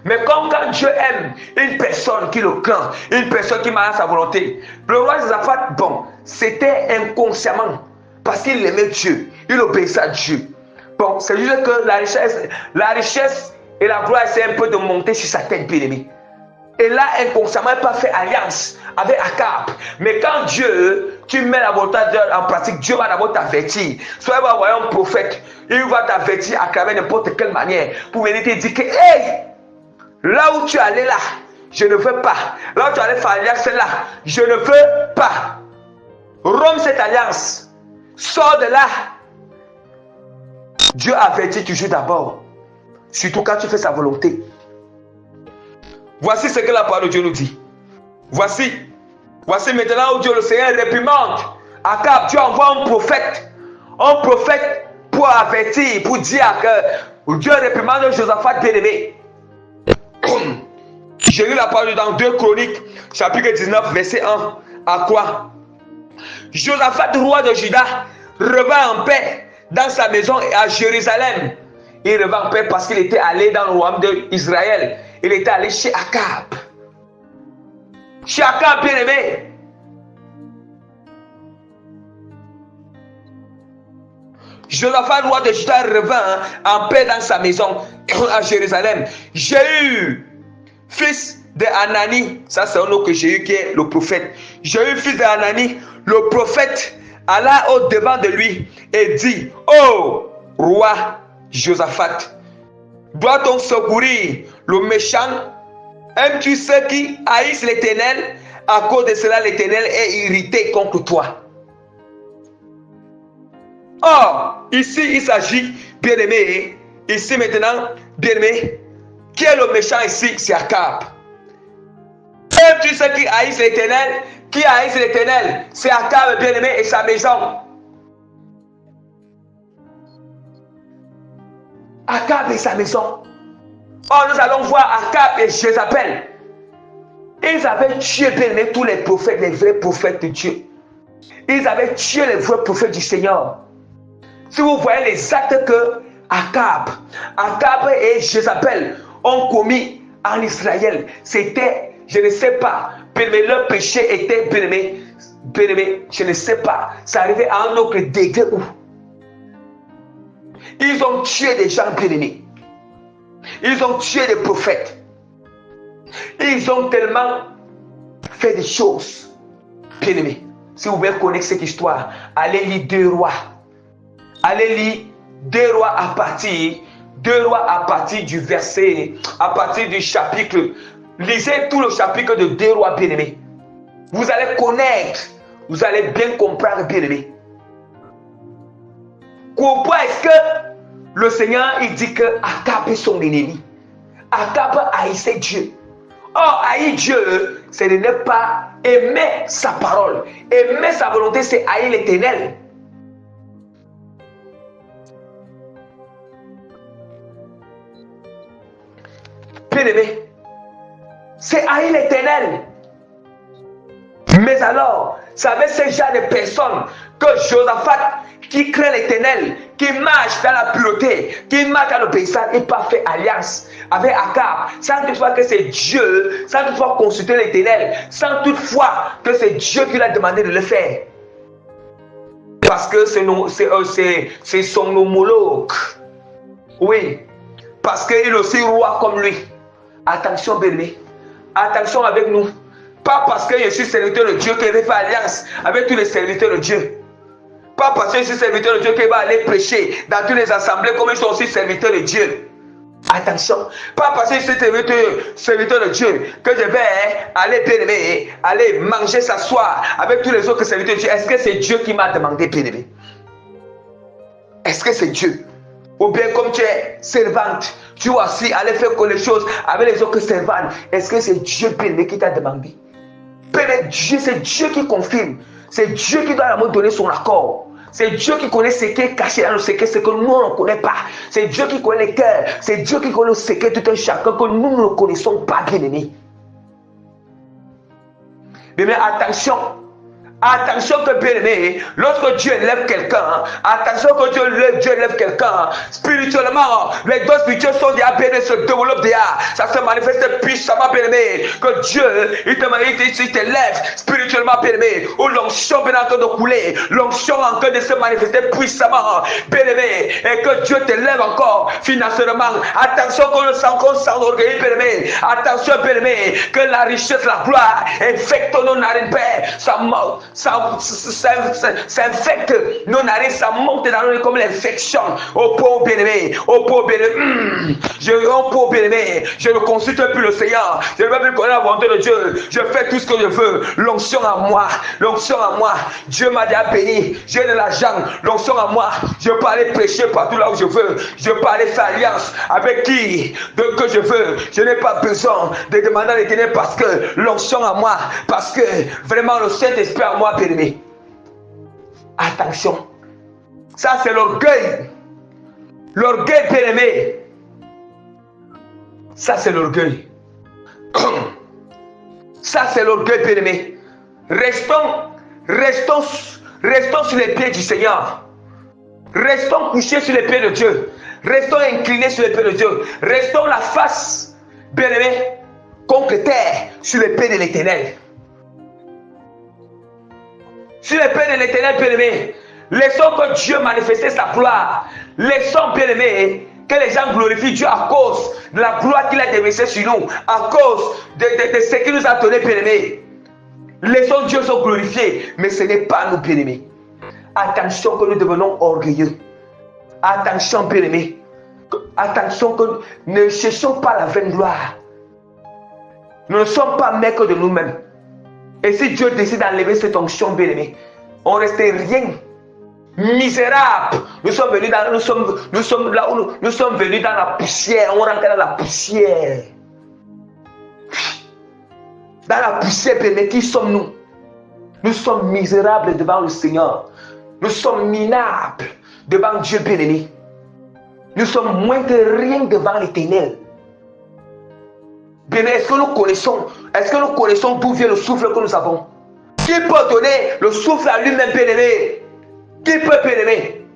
Mais comme quand Dieu aime une personne qui le craint, une personne qui marche à sa volonté, le roi Josaphat, bon, c'était inconsciemment, parce qu'il aimait Dieu, il obéissait à Dieu. Bon, c'est juste que la richesse et la gloire, c'est un peu de monter sur sa tête, bien-aimé. Et là, inconsciemment, il n'a pas fait alliance avec Akab. Mais quand Dieu, tu mets la volonté de Dieu en pratique, Dieu va d'abord t'avertir. Soit il va envoyer un prophète, il va t'avertir à travers n'importe quelle manière pour venir te dire que, hey, là où tu es allé là, je ne veux pas. Là où tu es allé faire alliance là, je ne veux pas. Romps cette alliance. Sors de là. Dieu avertit toujours d'abord. Surtout quand tu fais sa volonté. Voici ce que la parole de Dieu nous dit. Voici maintenant où Dieu le Seigneur réprimande Akab. Dieu envoie un prophète pour avertir, pour dire que Dieu réprimande Josaphat bien-aimé. J'ai lu la parole dans 2 Chroniques, chapitre 19, verset 1. À quoi? Josaphat, roi de Juda, revint en paix dans sa maison à Jérusalem. Il revint en paix parce qu'il était allé dans le royaume d'Israël. Il était allé chez Akab. Chez Akab, bien aimé. Josaphat, roi de Juda, revint en paix dans sa maison à Jérusalem. Jéhu, fils de Hanani, ça c'est un nom que Jéhu qui est le prophète. Jéhu, fils de Hanani, le prophète, alla au devant de lui et dit: oh, roi Josaphat, doit-on secourir le méchant? Aimes-tu ceux qui haïssent l'Éternel? À cause de cela, l'Éternel est irrité contre toi. Or, ici, il s'agit, bien-aimé, ici maintenant, bien-aimé, qui est le méchant ici? C'est Akab. Aimes-tu ceux qui haïssent l'Éternel? Qui haïssent l'Éternel? C'est Akab, bien-aimé, et sa maison. Akab et sa maison. Or, nous allons voir Akab et Jézabel. Ils avaient tué, bien-aimé, tous les prophètes, les vrais prophètes de Dieu. Ils avaient tué les vrais prophètes du Seigneur. Si vous voyez les actes que Akab et Jézabel ont commis en Israël, c'était, je ne sais pas, bien-aimé, leur péché était, bien-aimé, je ne sais pas, ça arrivait à un autre degré où ils ont tué des gens bien-aimés. Ils ont tué des prophètes. Ils ont tellement fait des choses bien-aimés. Si vous voulez connaître cette histoire, allez lire 2 Rois. Allez lire 2 Rois à partir 2 Rois à partir du verset, à partir du chapitre. Lisez tout le chapitre de 2 Rois, bien-aimés. Vous allez connaître, vous allez bien comprendre, bien-aimés. Pourquoi est-ce que le Seigneur, il dit que Akab est son ennemi? Akab haïssait Dieu. Or, haïr Dieu, c'est de ne pas aimer sa parole. Aimer sa volonté, c'est haïr l'Éternel. Bien-aimé, c'est haïr l'Éternel. Mais alors, savez ces genre de personnes que Josaphat, qui craint l'Éternel, qui marche dans la pureté, qui marche dans l'obéissance, et pas fait alliance avec Akab, sans toutefois que c'est Dieu, sans toutefois consulter l'Éternel, sans toutefois que c'est Dieu qui l'a demandé de le faire. Parce que c'est son homologue. Oui, parce qu'il est aussi roi comme lui. Attention, bébé. Attention avec nous. Pas parce que je suis serviteur de Dieu que je vais faire alliance avec tous les serviteurs de Dieu. Pas parce que je suis serviteur de Dieu que je vais aller prêcher dans toutes les assemblées comme je suis aussi serviteur de Dieu. Attention. Pas parce que je suis serviteur de Dieu que je vais aller bien-aimé, aller manger, s'asseoir avec tous les autres serviteurs de Dieu. Est-ce que c'est Dieu qui m'a demandé bien-aimé? Est-ce que c'est Dieu? Ou bien comme tu es servante, tu dois aussi aller faire les choses avec les autres servantes. Est-ce que c'est Dieu bien-aimé qui t'a demandé? Dieu, c'est Dieu qui confirme. C'est Dieu qui doit nous donner son accord. C'est Dieu qui connaît ce qui est caché dans nos secrets, ce que nous ne connaissons pas. C'est Dieu qui connaît les cœurs. C'est Dieu qui connaît le secret de tout un chacun que nous ne connaissons pas, bien-aimés. Mais attention. Attention que bien-aimé, lorsque Dieu élève quelqu'un, attention que Dieu élève quelqu'un, spirituellement, les dons spirituels sont déjà bien, se développent déjà, ça se manifeste puissamment, bien-aimé, que Dieu, il t'élève spirituellement, bien-aimé, où l'onction est en train de couler, l'onction en train de se manifester puissamment, bien-aimé, et que Dieu t'élève encore financièrement. Attention qu'on s'enorgueillit, bien-aimé, attention, bien-aimé, que la richesse, la gloire, infecte nos narines, Père, ça infecte nos narines, ça monte dans nous comme l'infection. Au pauvre bien-aimé, au pauvre bien-aimé, je ne consulte plus le Seigneur, je ne veux plus connaître la volonté de Dieu, je fais tout ce que je veux, l'onction à moi, Dieu m'a déjà béni, j'ai de l'argent, l'onction à moi, je peux aller prêcher partout là où je veux, je peux aller faire alliance avec qui que je veux, je n'ai pas besoin de demander à l'Éternel parce que l'onction à moi, parce que vraiment le Saint-Esprit à moi, bien-aimé. Attention, ça c'est l'orgueil. L'orgueil, bien-aimé. Ça c'est l'orgueil. Ça c'est l'orgueil, bien-aimé. Restons sur les pieds du Seigneur. Restons couchés sur les pieds de Dieu. Restons inclinés sur les pieds de Dieu. Restons la face, bien-aimé, contre terre, sur les pieds de l'Éternel. Sur les pieds de l'Éternel, bien-aimé. Laissons que Dieu manifeste sa gloire. Laissons, bien-aimé, que les gens glorifient Dieu à cause de la gloire qu'il a déversée sur nous, à cause de ce qu'il nous a donné, bien-aimé. Laissons Dieu se glorifier, mais ce n'est pas nous, bien-aimés. Attention que nous devenons orgueilleux. Attention, bien-aimés. Attention que ne cherchons pas la vaine gloire. Nous ne sommes pas maîtres de nous-mêmes. Et si Dieu décide d'enlever cette onction, bien-aimé, on ne reste rien. Misérable. Nous sommes venus dans la poussière. On rentre dans la poussière. Dans la poussière, bien-aimé, qui sommes-nous? Nous sommes misérables devant le Seigneur. Nous sommes minables devant Dieu, bien-aimé. Nous sommes moins que rien devant l'Éternel. Bien, est-ce que nous connaissons d'où vient le souffle que nous avons? Qui peut donner le souffle à lui-même, bien-aimé? Qui peut, bien-aimé?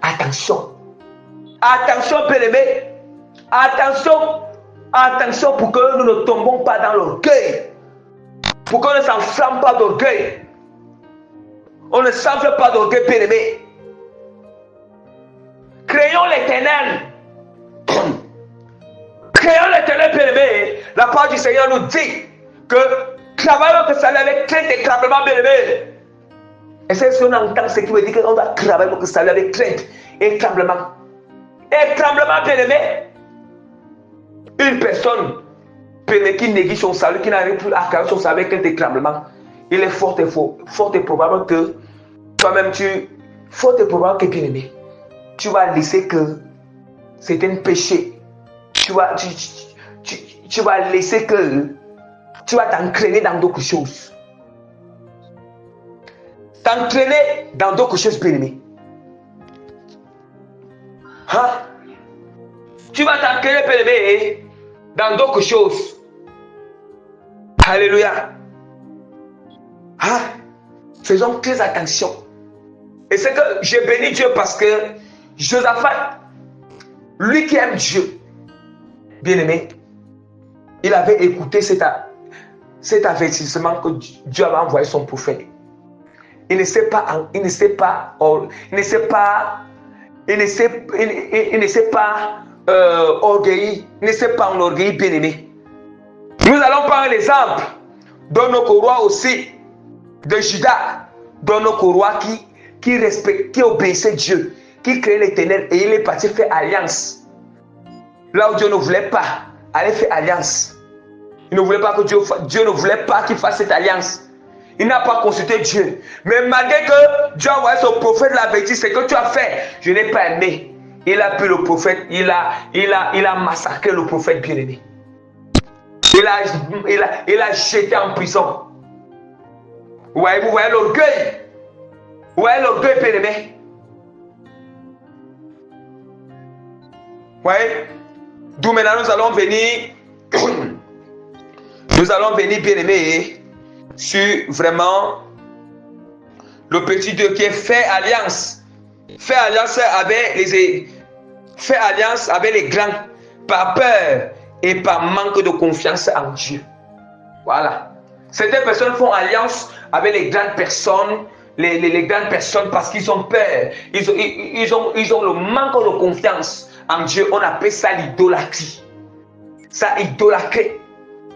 Attention. Attention, bien-aimé. Attention pour que nous ne tombons pas dans l'orgueil. Pour qu'on ne s'enflamme pas d'orgueil. On ne s'enflamme pas d'orgueil, bien-aimé. Créons l'Éternel. Créons l'Éternel, bien-aimé. La parole du Seigneur nous dit que travaillons que ça avec crainte et tremblement, bien-aimé. Et c'est ce qu'on entend, ce qui veut dire qu'on doit travailler pour que ça avec crainte et tremblement. Et Et tremblement, bien-aimé, une personne qui néglige son salut, qui n'arrive plus à carrer son salut avec un tremblement, il est fort et probable que toi-même, fort et probable que, bien-aimé, tu vas laisser que c'est un péché. Tu vas laisser que tu vas t'entraîner dans d'autres choses. T'entraîner dans d'autres choses, bien-aimé. Hein? Tu vas t'entraîner, bien-aimé, dans d'autres choses. Alléluia. Hein? Faisons très attention. Et c'est que je bénis Dieu parce que Josaphat, lui qui aime Dieu, bien-aimé, il avait écouté cet avertissement que Dieu avait envoyé son prophète. Il ne s'est pas orgueilli, il ne s'est pas enorgueilli, bien-aimé. Nous allons prendre l'exemple d'un autre roi aussi, de Juda, d'un autre roi qui obéissait Dieu, qui créait l'Éternel, et il est parti faire alliance. Là où Dieu ne voulait pas, aller faire alliance. Il ne voulait pas que Dieu ne voulait pas qu'il fasse cette alliance. Il n'a pas consulté Dieu. Mais malgré que Dieu a envoyé son prophète l'avertir, c'est que tu as fait, je n'ai pas aimé. Il a pris le prophète, il a massacré le prophète bien-aimé. Il a jeté en prison. Vous voyez l'orgueil. Vous voyez l'orgueil, bien-aimé. Vous voyez? D'où maintenant nous allons venir, bien-aimé, sur vraiment le petit Dieu qui est fait alliance avec les grands par peur et par manque de confiance en Dieu. Voilà. Certaines personnes font alliance avec les grandes personnes, les grandes personnes parce qu'ils ont peur. Ils ont le manque de confiance en Dieu. On appelle ça l'idolâtrie. Ça, idolâtrer.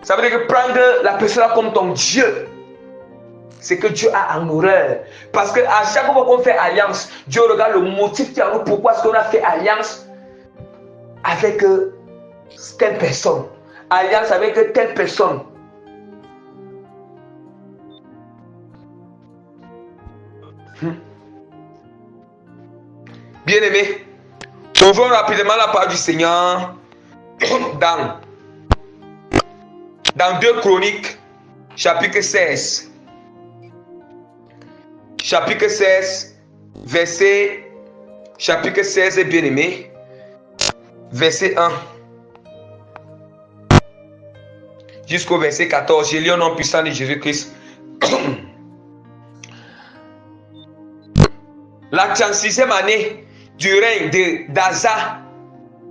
Ça veut dire que prendre la personne comme ton Dieu, c'est que Dieu a en horreur. Parce que à chaque fois qu'on fait alliance, Dieu regarde le motif qui a nous. Pourquoi est-ce qu'on a fait alliance avec telle personne? Alliance avec telle personne. Bien-aimé, ouvrons rapidement la parole du Seigneur dans 2 Chroniques, chapitre 16. Chapitre 16, chapitre 16, bien-aimé, verset 1 jusqu'au verset 14. Je lis au nom puissant de Jésus-Christ. La 36e année du règne d'Asa,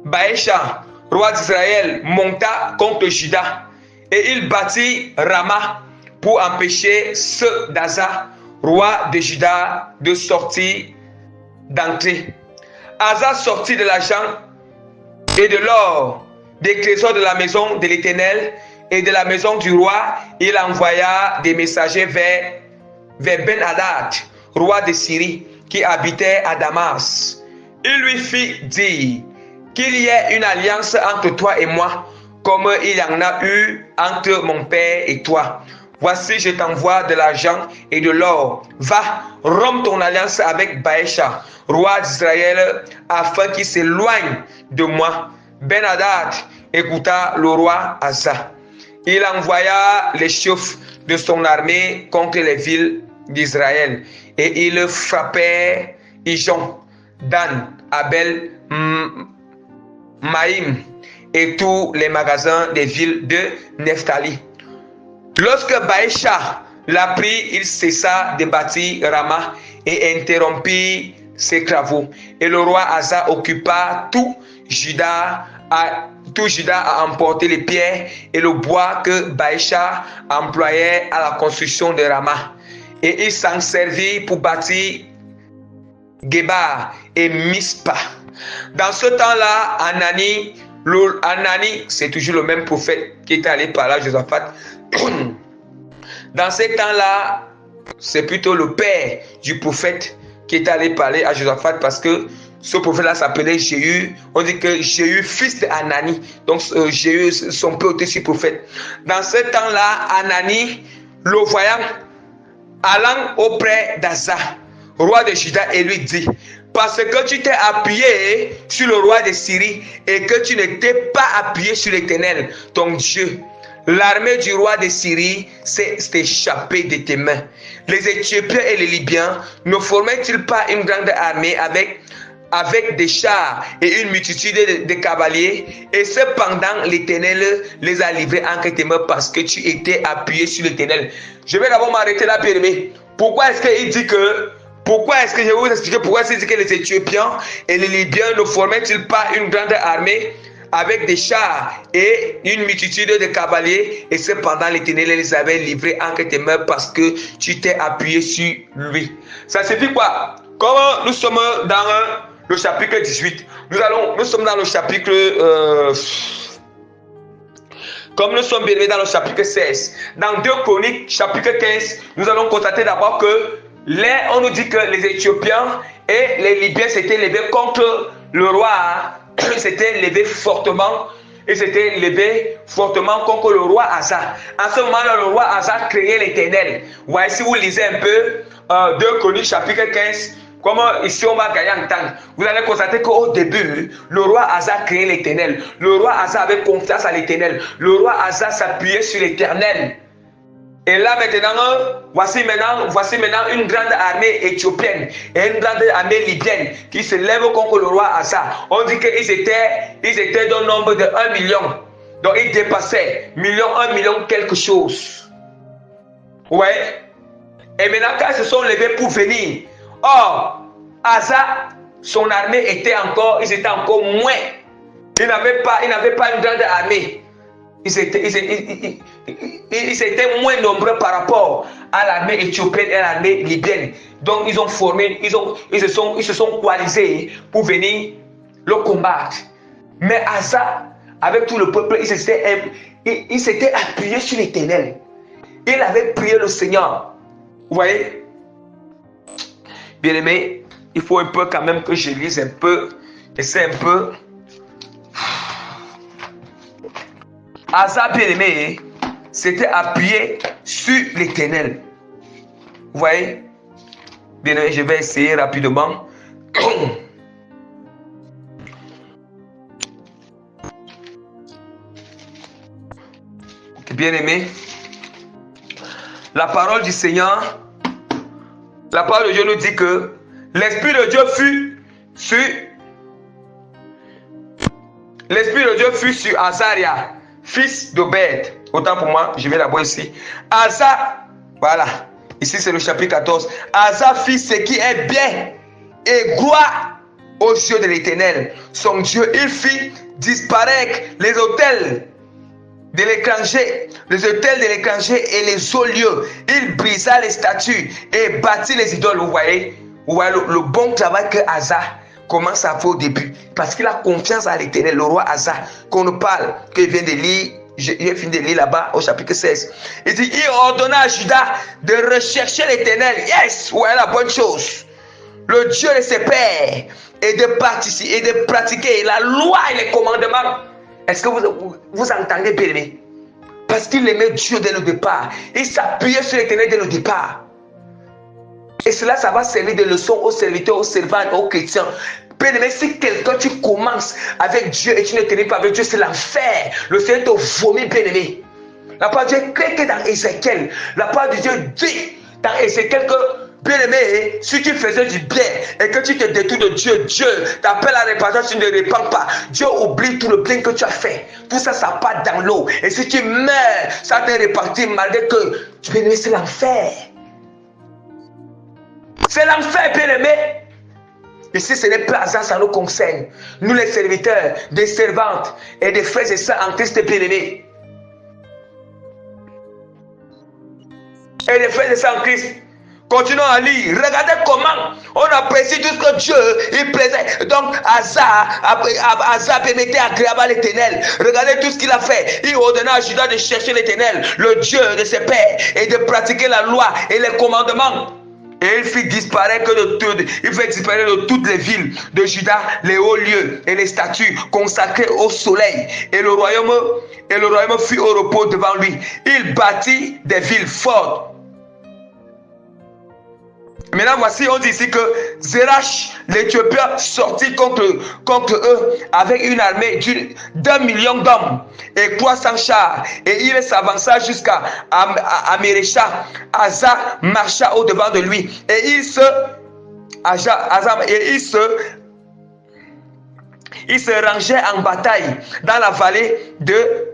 Baécha, roi d'Israël, monta contre Juda et il bâtit Rama pour empêcher ceux d'Asa, roi de Juda, de sortir, d'entrer. Asa sortit de l'argent et de l'or des trésors de la maison de l'Éternel et de la maison du roi. Il envoya des messagers vers Ben-Hadad, roi de Syrie, qui habitait à Damas. Il lui fit dire qu'il y ait une alliance entre toi et moi, comme il y en a eu entre mon père et toi. Voici, je t'envoie de l'argent et de l'or. Va, romps ton alliance avec Baécha, roi d'Israël, afin qu'il s'éloigne de moi. Ben-Hadad écouta le roi Asa. Il envoya les chefs de son armée contre les villes d'Israël. Et ils frappèrent Ijon, Dan, Abel, Maïm et tous les magasins des villes de Nephtali. Lorsque Baécha l'apprit, il cessa de bâtir Rama et interrompit ses travaux. Et le roi Asa occupa tout Juda a emporté les pierres et le bois que Baécha employait à la construction de Rama. Et il s'en servit pour bâtir Geba et Mispa. Dans ce temps-là, Anani, c'est toujours le même prophète qui est allé parler à Josaphat. Dans ce temps-là, c'est plutôt le père du prophète qui est allé parler à Josaphat parce que Ce prophète-là s'appelait Jéhu. On dit que Jéhu, fils d'Anani. Donc Jéhu, son père était aussi prophète. Dans ce temps-là, Anani, le voyant, allant auprès d'Asa, roi de Juda, et lui dit: parce que tu t'es appuyé sur le roi de Syrie et que tu ne t'es pas appuyé sur l'Éternel, ton Dieu, l'armée du roi de Syrie s'est échappée de tes mains. Les Éthiopiens et les Libyens ne formaient-ils pas une grande armée avec des chars et une multitude de cavaliers? Et cependant, l'Éternel les a livrés entre tes mains parce que tu étais appuyé sur l'Éternel. Je vais d'abord m'arrêter là, bien-aimé. Pourquoi est-ce qu'il dit que... Pourquoi est-ce que je vais vous expliquer pourquoi c'est dit que les Éthiopiens et les Libyens ne formaient-ils pas une grande armée avec des chars et une multitude de cavaliers, et cependant l'Éternel les avait livrés entre tes mains parce que tu t'es appuyé sur lui? Ça signifie quoi? Comme nous sommes dans le chapitre 18, nous sommes dans le chapitre... comme nous sommes bien dans le chapitre 16, dans 2 Chroniques, chapitre 15, nous allons constater d'abord que on nous dit que les Éthiopiens et les Libyens s'étaient levés contre le roi. Ils s'étaient levés fortement. Ils s'étaient levés fortement contre le roi Asa. En ce moment-là, le roi Asa créait l'Éternel. Voyez, si vous lisez un peu 2 Chroniques, chapitre 15, comme ici on va gagner en temps, vous allez constater qu'au début, le roi Asa créait l'Éternel. Le roi Asa avait confiance à l'Éternel. Le roi Asa s'appuyait sur l'Éternel. Et là voici maintenant une grande armée éthiopienne et une grande armée libyenne qui se lève contre le roi Asa. On dit qu'ils étaient d'un nombre de 1 million. Donc ils dépassaient 1 million quelque chose. Ouais. Et maintenant quand ils se sont levés pour venir, or Asa, son armée ils étaient encore moins. Ils n'avaient pas une grande armée. Ils étaient moins nombreux par rapport à l'armée éthiopienne et à l'armée libyenne. Donc ils ont formé, ils se sont coalisés pour venir le combattre. Mais Asa, avec tout le peuple, il s'était appuyé sur l'Éternel. Il avait prié le Seigneur. Vous voyez? Bien aimé, il faut un peu quand même que je lise un peu. Essaie un peu. Asa, bien aimé, s'était appuyé sur l'Éternel. Vous voyez? Bien aimé, je vais essayer rapidement. Bien aimé, la parole du Seigneur, la parole de Dieu nous dit que l'Esprit de Dieu fut sur Azaria, fils d'Obed. Autant pour moi, je vais d'abord ici. Asa, voilà, ici c'est le chapitre 14. Asa fit ce qui est bien et gloire aux yeux de l'Éternel, son Dieu. Il fit disparaître les autels de l'étranger, et les hauts lieux. Il brisa les statues et bâtit les idoles. Vous voyez le bon travail que Asa commence à faire au début, parce qu'il a confiance à l'Éternel. Le roi Asa, qu'on nous parle, que vient de lire, j'ai fini de lire là-bas au chapitre 16. Il dit, il ordonna à Juda de rechercher l'Éternel. Yes, ouais, la bonne chose. Le Dieu de ses pères, et de pratiquer la loi et les commandements. Est-ce que vous entendez bien? Parce qu'il aimait Dieu dès le départ. Il s'appuyait sur l'Éternel dès le départ. Et cela, ça va servir de leçon aux serviteurs, aux servants, aux chrétiens. Bien-aimé, si quelqu'un, tu commences avec Dieu et tu ne termines pas avec Dieu, c'est l'enfer. Le Seigneur te vomit, bien-aimé. La parole de Dieu est que dans Ézéchiel, la parole de Dieu dit dans Ézéchiel que, bien-aimé, si tu faisais du bien et que tu te détournes de Dieu, Dieu t'appelle à repentance, tu ne répands pas. Dieu oublie tout le bien que tu as fait. Tout ça, ça part dans l'eau. Et si tu meurs, ça t'est réparti malgré que, bien-aimé, c'est l'enfer. C'est l'enfer, bien-aimé. Et si ce n'est pas hasard, ça nous concerne. Nous, les serviteurs, des servantes et des frères et sœurs en Christ, bien-aimés. Et les frères et sœurs en Christ. Continuons à lire. Regardez comment on apprécie tout ce que Dieu il plaisait. Donc, Asa permettait agréable à l'Éternel. Regardez tout ce qu'il a fait. Il ordonna à Juda de chercher l'Éternel, le Dieu de ses pères, et de pratiquer la loi et les commandements. Et il fit disparaître de toutes les villes de Juda les hauts lieux et les statues consacrées au soleil. Et le royaume fut au repos devant lui. Il bâtit des villes fortes. Maintenant, voici, on dit ici que Zérach, l'Éthiopien, sortit contre eux avec une armée d'1 million d'hommes et 300 chars. Et il s'avança jusqu'à Amérécha. Asa marcha au-devant de lui. Et il se rangeait en bataille dans la vallée de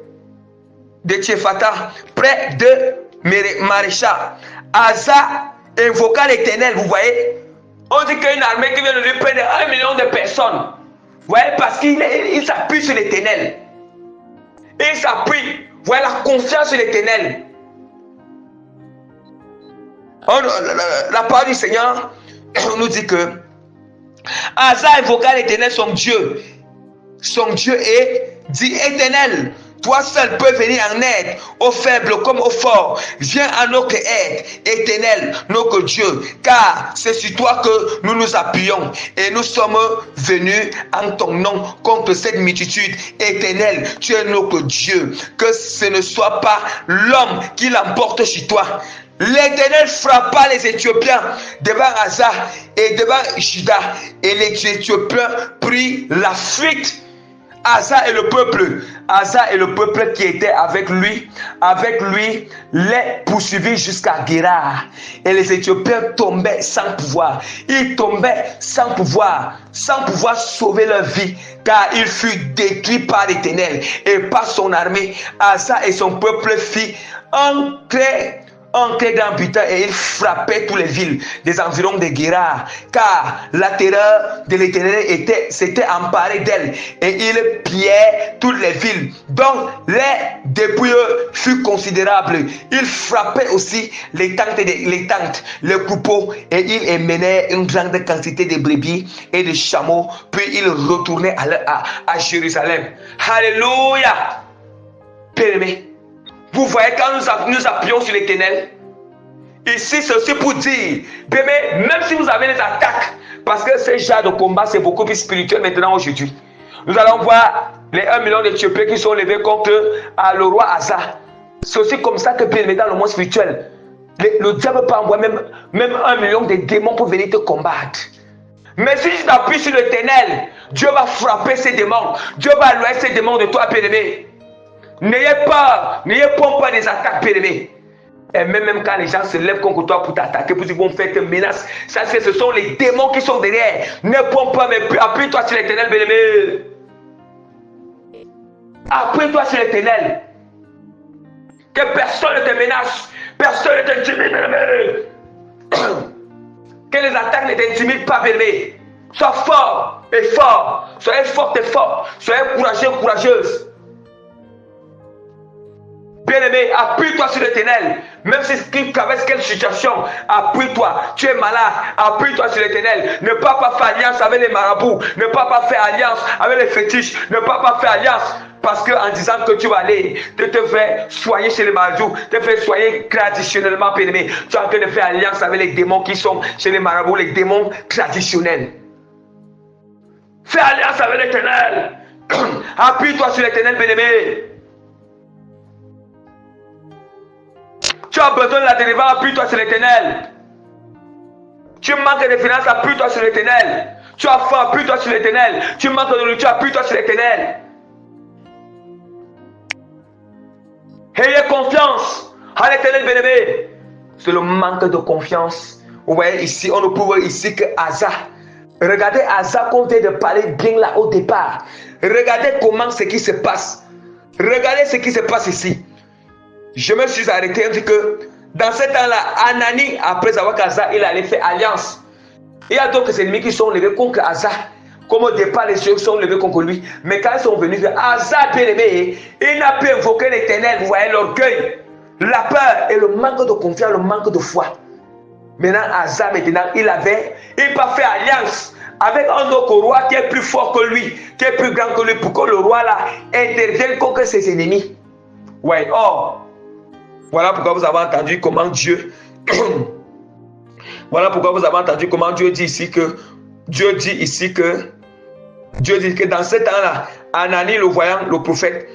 Tchephata, près de Marécha. Asa invoqua l'Éternel, vous voyez. On dit qu'il y a une armée qui vient de lui près de 1 million de personnes. Vous voyez, parce qu'il s'appuie sur l'Éternel. Il s'appuie, vous voyez, la confiance sur l'Éternel. La parole du Seigneur nous dit que Asa invoqua l'Éternel, son Dieu. Son Dieu est dit: Éternel, toi seul peux venir en aide aux faibles comme aux forts. Viens à notre aide, Éternel, notre Dieu, car c'est sur toi que nous nous appuyons et nous sommes venus en ton nom contre cette multitude. Éternel, tu es notre Dieu, que ce ne soit pas l'homme qui l'emporte chez toi. L'Éternel frappa les Éthiopiens devant Asa et devant Juda, et les Éthiopiens prirent la fuite. Asa et le peuple qui était avec lui les poursuivit jusqu'à Guérar. Et les Éthiopiens tombaient sans pouvoir. Ils tombaient sans pouvoir sauver leur vie, car il fut détruit par l'Éternel et par son armée. Asa et son peuple firent entrer dans butin et il frappait toutes les villes des environs de Guérar, car la terreur de l'Éternel s'était emparée d'elle, et il pillait toutes les villes dont les dépouilles furent considérables. Il frappait aussi les tentes, les troupeaux, et il émenait une grande quantité de brebis et de chameaux, puis il retournait à Jérusalem. Alléluia. Bien-aimés, vous voyez, quand nous appuyons sur l'Éternel, ici c'est aussi pour dire, bien, même si vous avez des attaques, parce que ce genre de combat c'est beaucoup plus spirituel maintenant aujourd'hui. Nous allons voir les 1 million d'Éthiopiens qui sont levés contre le roi Asa. C'est aussi comme ça que, bien, dans le monde spirituel, le diable peut envoyer même 1 million de démons pour venir te combattre. Mais si tu t'appuies sur l'Éternel, Dieu va frapper ces démons. Dieu va louer ces démons de toi, bien-aimé. N'ayez peur des attaques, bien-aimés. Et même quand les gens se lèvent contre toi pour t'attaquer, pour qu'ils vont faire des menaces, ça, ce sont les démons qui sont derrière. Ne prends pas, mais appuie-toi sur l'Éternel, bien-aimé. Appuie-toi sur l'Éternel. Que personne ne te menace, personne ne t'intimide, bien-aimé. Que les attaques ne t'intimident pas, bien-aimé. Sois fort et fort. Soyez fort et fort. Soyez courageux, courageuse. Bien-aimé, appuie-toi sur l'Éternel. Même si tu traverses quelle situation, appuie-toi. Tu es malade, appuie-toi sur l'Éternel. Ne pas faire alliance avec les marabouts. Ne pas faire alliance avec les fétiches. Ne pas faire alliance. Parce qu'en disant que tu vas aller te faire soigner chez les marabouts, te faire soigner traditionnellement, bien-aimé, tu es en train de faire alliance avec les démons qui sont chez les marabouts, les démons traditionnels. Fais alliance avec l'Éternel. Appuie-toi sur l'Éternel, bien-aimé. Tu as besoin de la délivrance, appuie-toi sur l'Éternel. Tu manques de finances, appuie-toi sur l'Éternel. Tu as faim, appuie-toi sur l'Éternel. Tu manques de nourriture, appuie-toi sur l'Éternel. Ayez confiance à l'Éternel, bien-aimé. C'est le manque de confiance. Vous voyez ici, on peut voir ici que Asa. Regardez Asa qu'on vient de parler bien là au départ. Regardez comment ce qui se passe. Regardez ce qui se passe ici. Je me suis arrêté, on dit que dans ce temps-là, Anani, après avoir qu'Asa, il allait faire alliance. Il y a d'autres ennemis qui sont levés contre Asa. Comme au départ, les cieux sont levés contre lui. Mais quand ils sont venus, Asa, bien aimé, il n'a pu invoquer l'Éternel. Vous voyez l'orgueil, la peur et le manque de confiance, le manque de foi. Maintenant, Asa, il peut faire alliance avec un autre roi qui est plus fort que lui, qui est plus grand que lui, pour que le roi là intervienne contre ses ennemis. Ouais, voilà pourquoi vous avez entendu comment Dieu Voilà pourquoi vous avez entendu comment Dieu dit ici que dans ce temps-là, Anani le voyant, le prophète,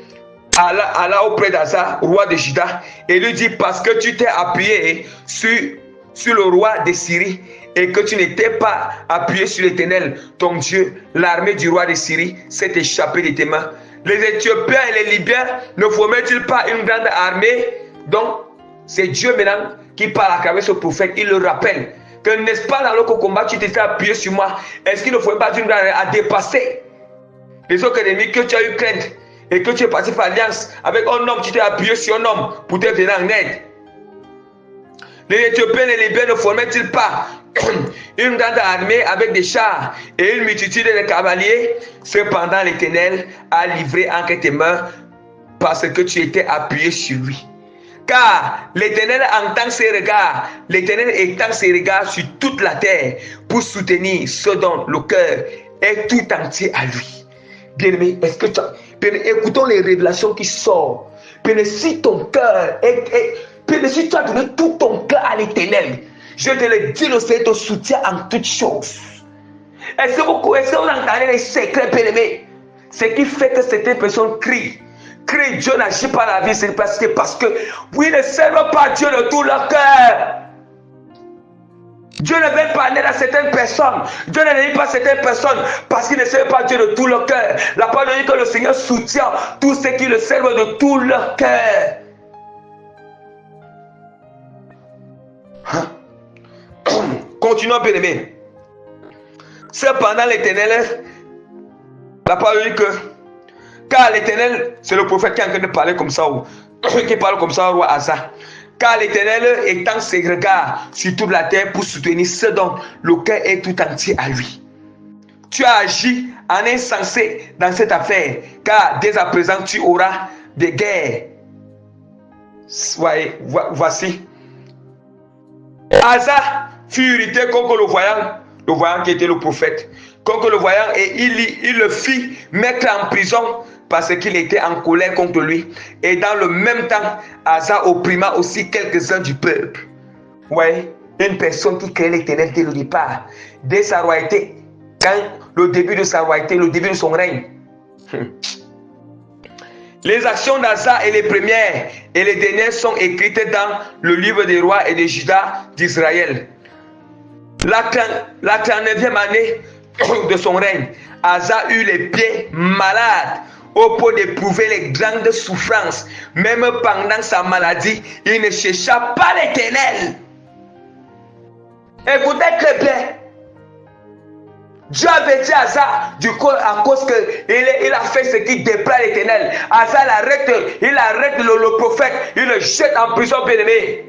alla auprès d'Asa, roi de Juda, et lui dit, parce que tu t'es appuyé sur le roi de Syrie et que tu n'étais pas appuyé sur l'Éternel, ton Dieu, l'armée du roi de Syrie s'est échappée de tes mains. Les Éthiopiens et les Libyens ne formaient-ils pas une grande armée? Donc, c'est Dieu maintenant qui parle à travers ce prophète. Il le rappelle que n'est-ce pas dans le combat tu t'étais appuyé sur moi? Est-ce qu'il ne faut pas une grande armée à dépasser les autres ennemis que tu as eu crainte et que tu es parti par alliance avec un homme, tu t'es appuyé sur un homme pour te venir en aide? Les Éthiopiens et les Libyens ne formaient-ils pas une grande armée avec des chars et une multitude de cavaliers? Cependant, l'Éternel a livré entre tes mains parce que tu étais appuyé sur lui. Car l'Éternel entend ses regards, l'Éternel étend ses regards sur toute la terre pour soutenir ceux dont le cœur est tout entier à lui. Bien-aimé, est-ce que tu as... écoutons les révélations qui sortent. Bien, si ton cœur si tu as donné tout ton cœur à l'Éternel, je te le dis, le Seigneur te soutient en toutes choses. Est-ce que vous entendez les secrets, bien-aimés? Ce qui fait que certaines personnes crient, Dieu n'agit pas la vie, c'est parce que oui, ne servent pas Dieu de tout leur cœur. Dieu ne veut pas aller à certaines personnes. Dieu ne dit pas certaines personnes parce qu'ils ne servent pas Dieu de tout leur cœur. La parole dit que le Seigneur soutient tous ceux qui le servent de tout leur cœur. Continuons, bien-aimés. Cependant, l'Éternel, la parole dit que, car l'Éternel, c'est le prophète qui est en train de parler comme ça, qui parle comme ça au roi Asa. Car l'Éternel étend ses regards sur toute la terre pour soutenir ceux dont le cœur est tout entier à lui. Tu as agi en insensé dans cette affaire, car dès à présent tu auras des guerres. Voici. Asa fut irrité contre le voyant qui était le prophète, contre le voyant, et il le fit mettre en prison parce qu'il était en colère contre lui. Et dans le même temps, Asa opprima aussi quelques-uns du peuple. Ouais, une personne qui crée l'Éternel dès le départ, dès sa royauté, quand le début de sa royauté, le début de son règne. Les actions d'Asa et les premières et les dernières sont écrites dans le livre des rois et des Judas d'Israël. La 39e année de son règne, Asa eut les pieds malades au point d'éprouver les grandes souffrances. Même pendant sa maladie, il ne chercha pas l'Éternel. Écoutez très bien. Dieu avait dit à Asa, du coup, à cause qu'il a fait ce qui déplaît l'Éternel. Asa, il arrête le prophète, il le jette en prison, bien-aimé.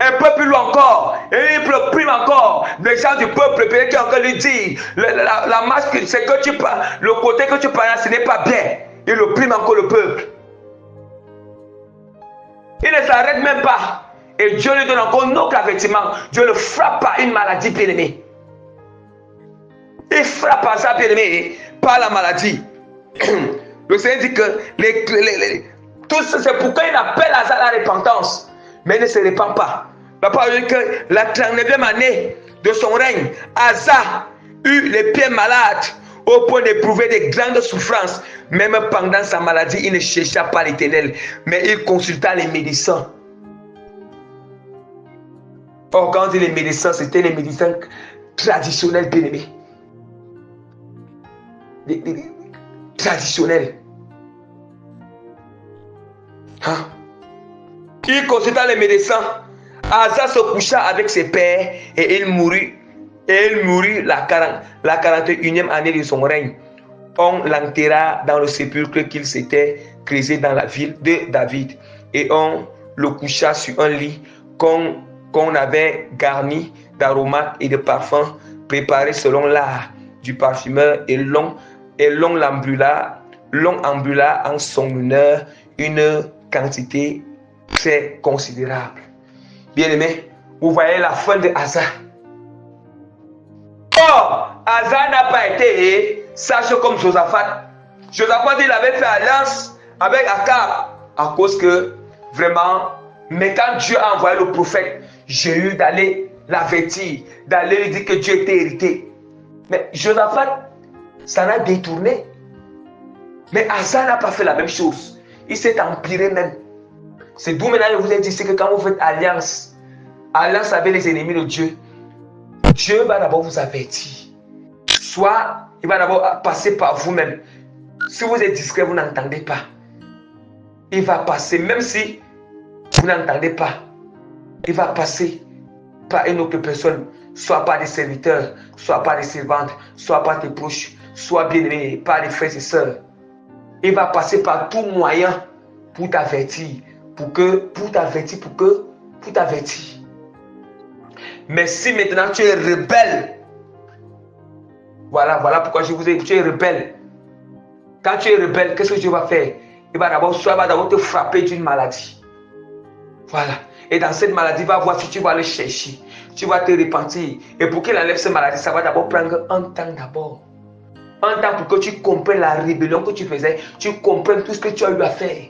Un peu plus loin encore, et il prime encore les gens du peuple qui encore lui disent la masque, c'est que tu parles, le côté que tu parles, ce n'est pas bien. Il le prime encore le peuple. Il ne s'arrête même pas. Et Dieu lui donne encore un autre avertissement. Dieu le frappe par une maladie, bien-aimée. Il frappe par ça, bien-aimé, par la maladie. Le Seigneur dit que tout c'est pourquoi il appelle Asa à la repentance. Mais il ne se répand pas. La parole dit que la 39e année de son règne, Asa eut les pieds malades au point d'éprouver des grandes souffrances. Même pendant sa maladie, il ne chercha pas l'Éternel, mais il consulta les médecins. Or, quand on dit les médecins, c'était les médecins traditionnels, bien-aimés. Traditionnels. Hein? Il consulta les médecins. Asa se coucha avec ses pères et il mourut. La 41e année de son règne. On l'enterra dans le sépulcre qu'il s'était creusé dans la ville de David. Et on le coucha sur un lit qu'on avait garni d'aromates et de parfums préparés selon l'art du parfumeur. Et l'on ambula en son honneur une quantité très considérable. Bien-aimé, vous voyez la fin de Asa. Or, Asa n'a pas été sage comme Josaphat. Josaphat, il avait fait alliance avec Akab à cause que vraiment, mais quand Dieu a envoyé le prophète Jéhu d'aller l'avertir, d'aller lui dire que Dieu était hérité. Mais Josaphat, ça l'a détourné. Mais Asa n'a pas fait la même chose. Il s'est empiré même. C'est d'où maintenant je vous ai dit, c'est que quand vous faites alliance avec les ennemis de Dieu, Dieu va d'abord vous avertir. Soit il va d'abord passer par vous-même. Si vous êtes discret, vous n'entendez pas. Il va passer, même si vous n'entendez pas, il va passer par une autre personne, soit par des serviteurs, soit par des servantes, soit par tes proches, soit bien-aimés, par des frères et sœurs. Il va passer par tout moyen pour t'avertir, pour t'avertir. Mais si maintenant tu es rebelle, voilà pourquoi je vous ai dit, tu es rebelle. Quand tu es rebelle, qu'est-ce que Dieu va faire? Il va d'abord te frapper d'une maladie. Voilà. Et dans cette maladie, il va voir si tu vas le chercher. Tu vas te repentir. Et pour qu'il enlève cette maladie, ça va d'abord prendre un temps d'abord. Un temps pour que tu comprennes la rébellion que tu faisais. Tu comprennes tout ce que tu as eu à faire.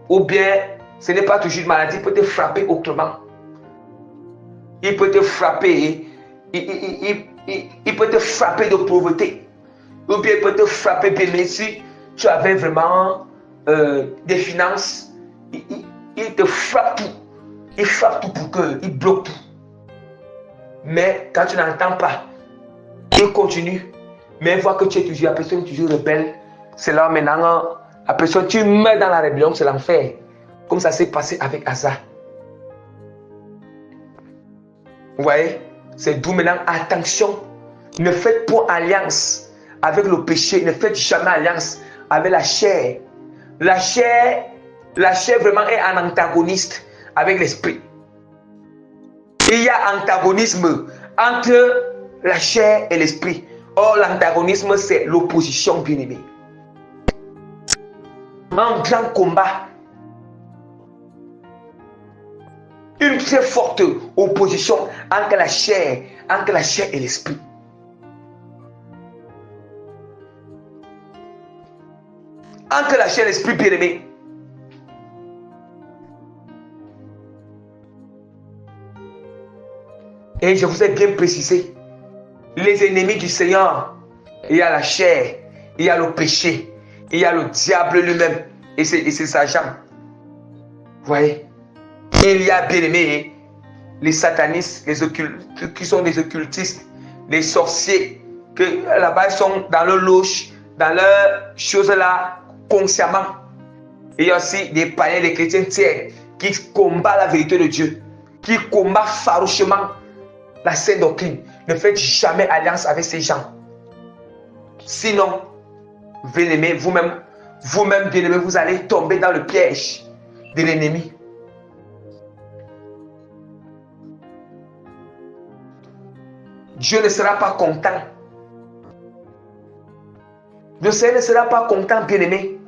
Ou bien, ce n'est pas toujours une maladie, il peut te frapper autrement. Il peut te frapper. Il peut te frapper de pauvreté. Ou bien il peut te frapper bien si tu avais vraiment des finances. Il te frappe tout. Il frappe tout pour que, il bloque tout. Mais quand tu n'entends pas, il continue. Mais il voit que tu es toujours, la personne est toujours rebelle. C'est là maintenant, la personne, tu meurs dans la rébellion, c'est l'enfer. Comme ça s'est passé avec Asa. Vous voyez? C'est d'où maintenant, attention, ne faites pas alliance avec le péché, ne faites jamais alliance avec la chair. La chair vraiment est un antagoniste avec l'esprit. Il y a antagonisme entre la chair et l'esprit. Or, l'antagonisme, c'est l'opposition, bien-aimée. Un grand combat. Une très forte opposition entre la chair et l'esprit. Entre la chair et l'esprit, bien-aimé. Et je vous ai bien précisé, les ennemis du Seigneur, il y a la chair, il y a le péché, il y a le diable lui-même et ses agents. Vous voyez? Il y a, bien aimé, les satanistes, qui sont des occultistes, les sorciers, que là-bas ils sont dans leur loge, dans leurs choses-là, consciemment. Il y a aussi des païens, des chrétiens tiers, qui combattent la vérité de Dieu, qui combattent farouchement la sainte doctrine. Ne faites jamais alliance avec ces gens. Sinon, bien-aimé, vous-même, bien-aimé, vous allez tomber dans le piège de l'ennemi. Dieu ne sera pas content. Le Seigneur ne sera pas content, bien-aimé.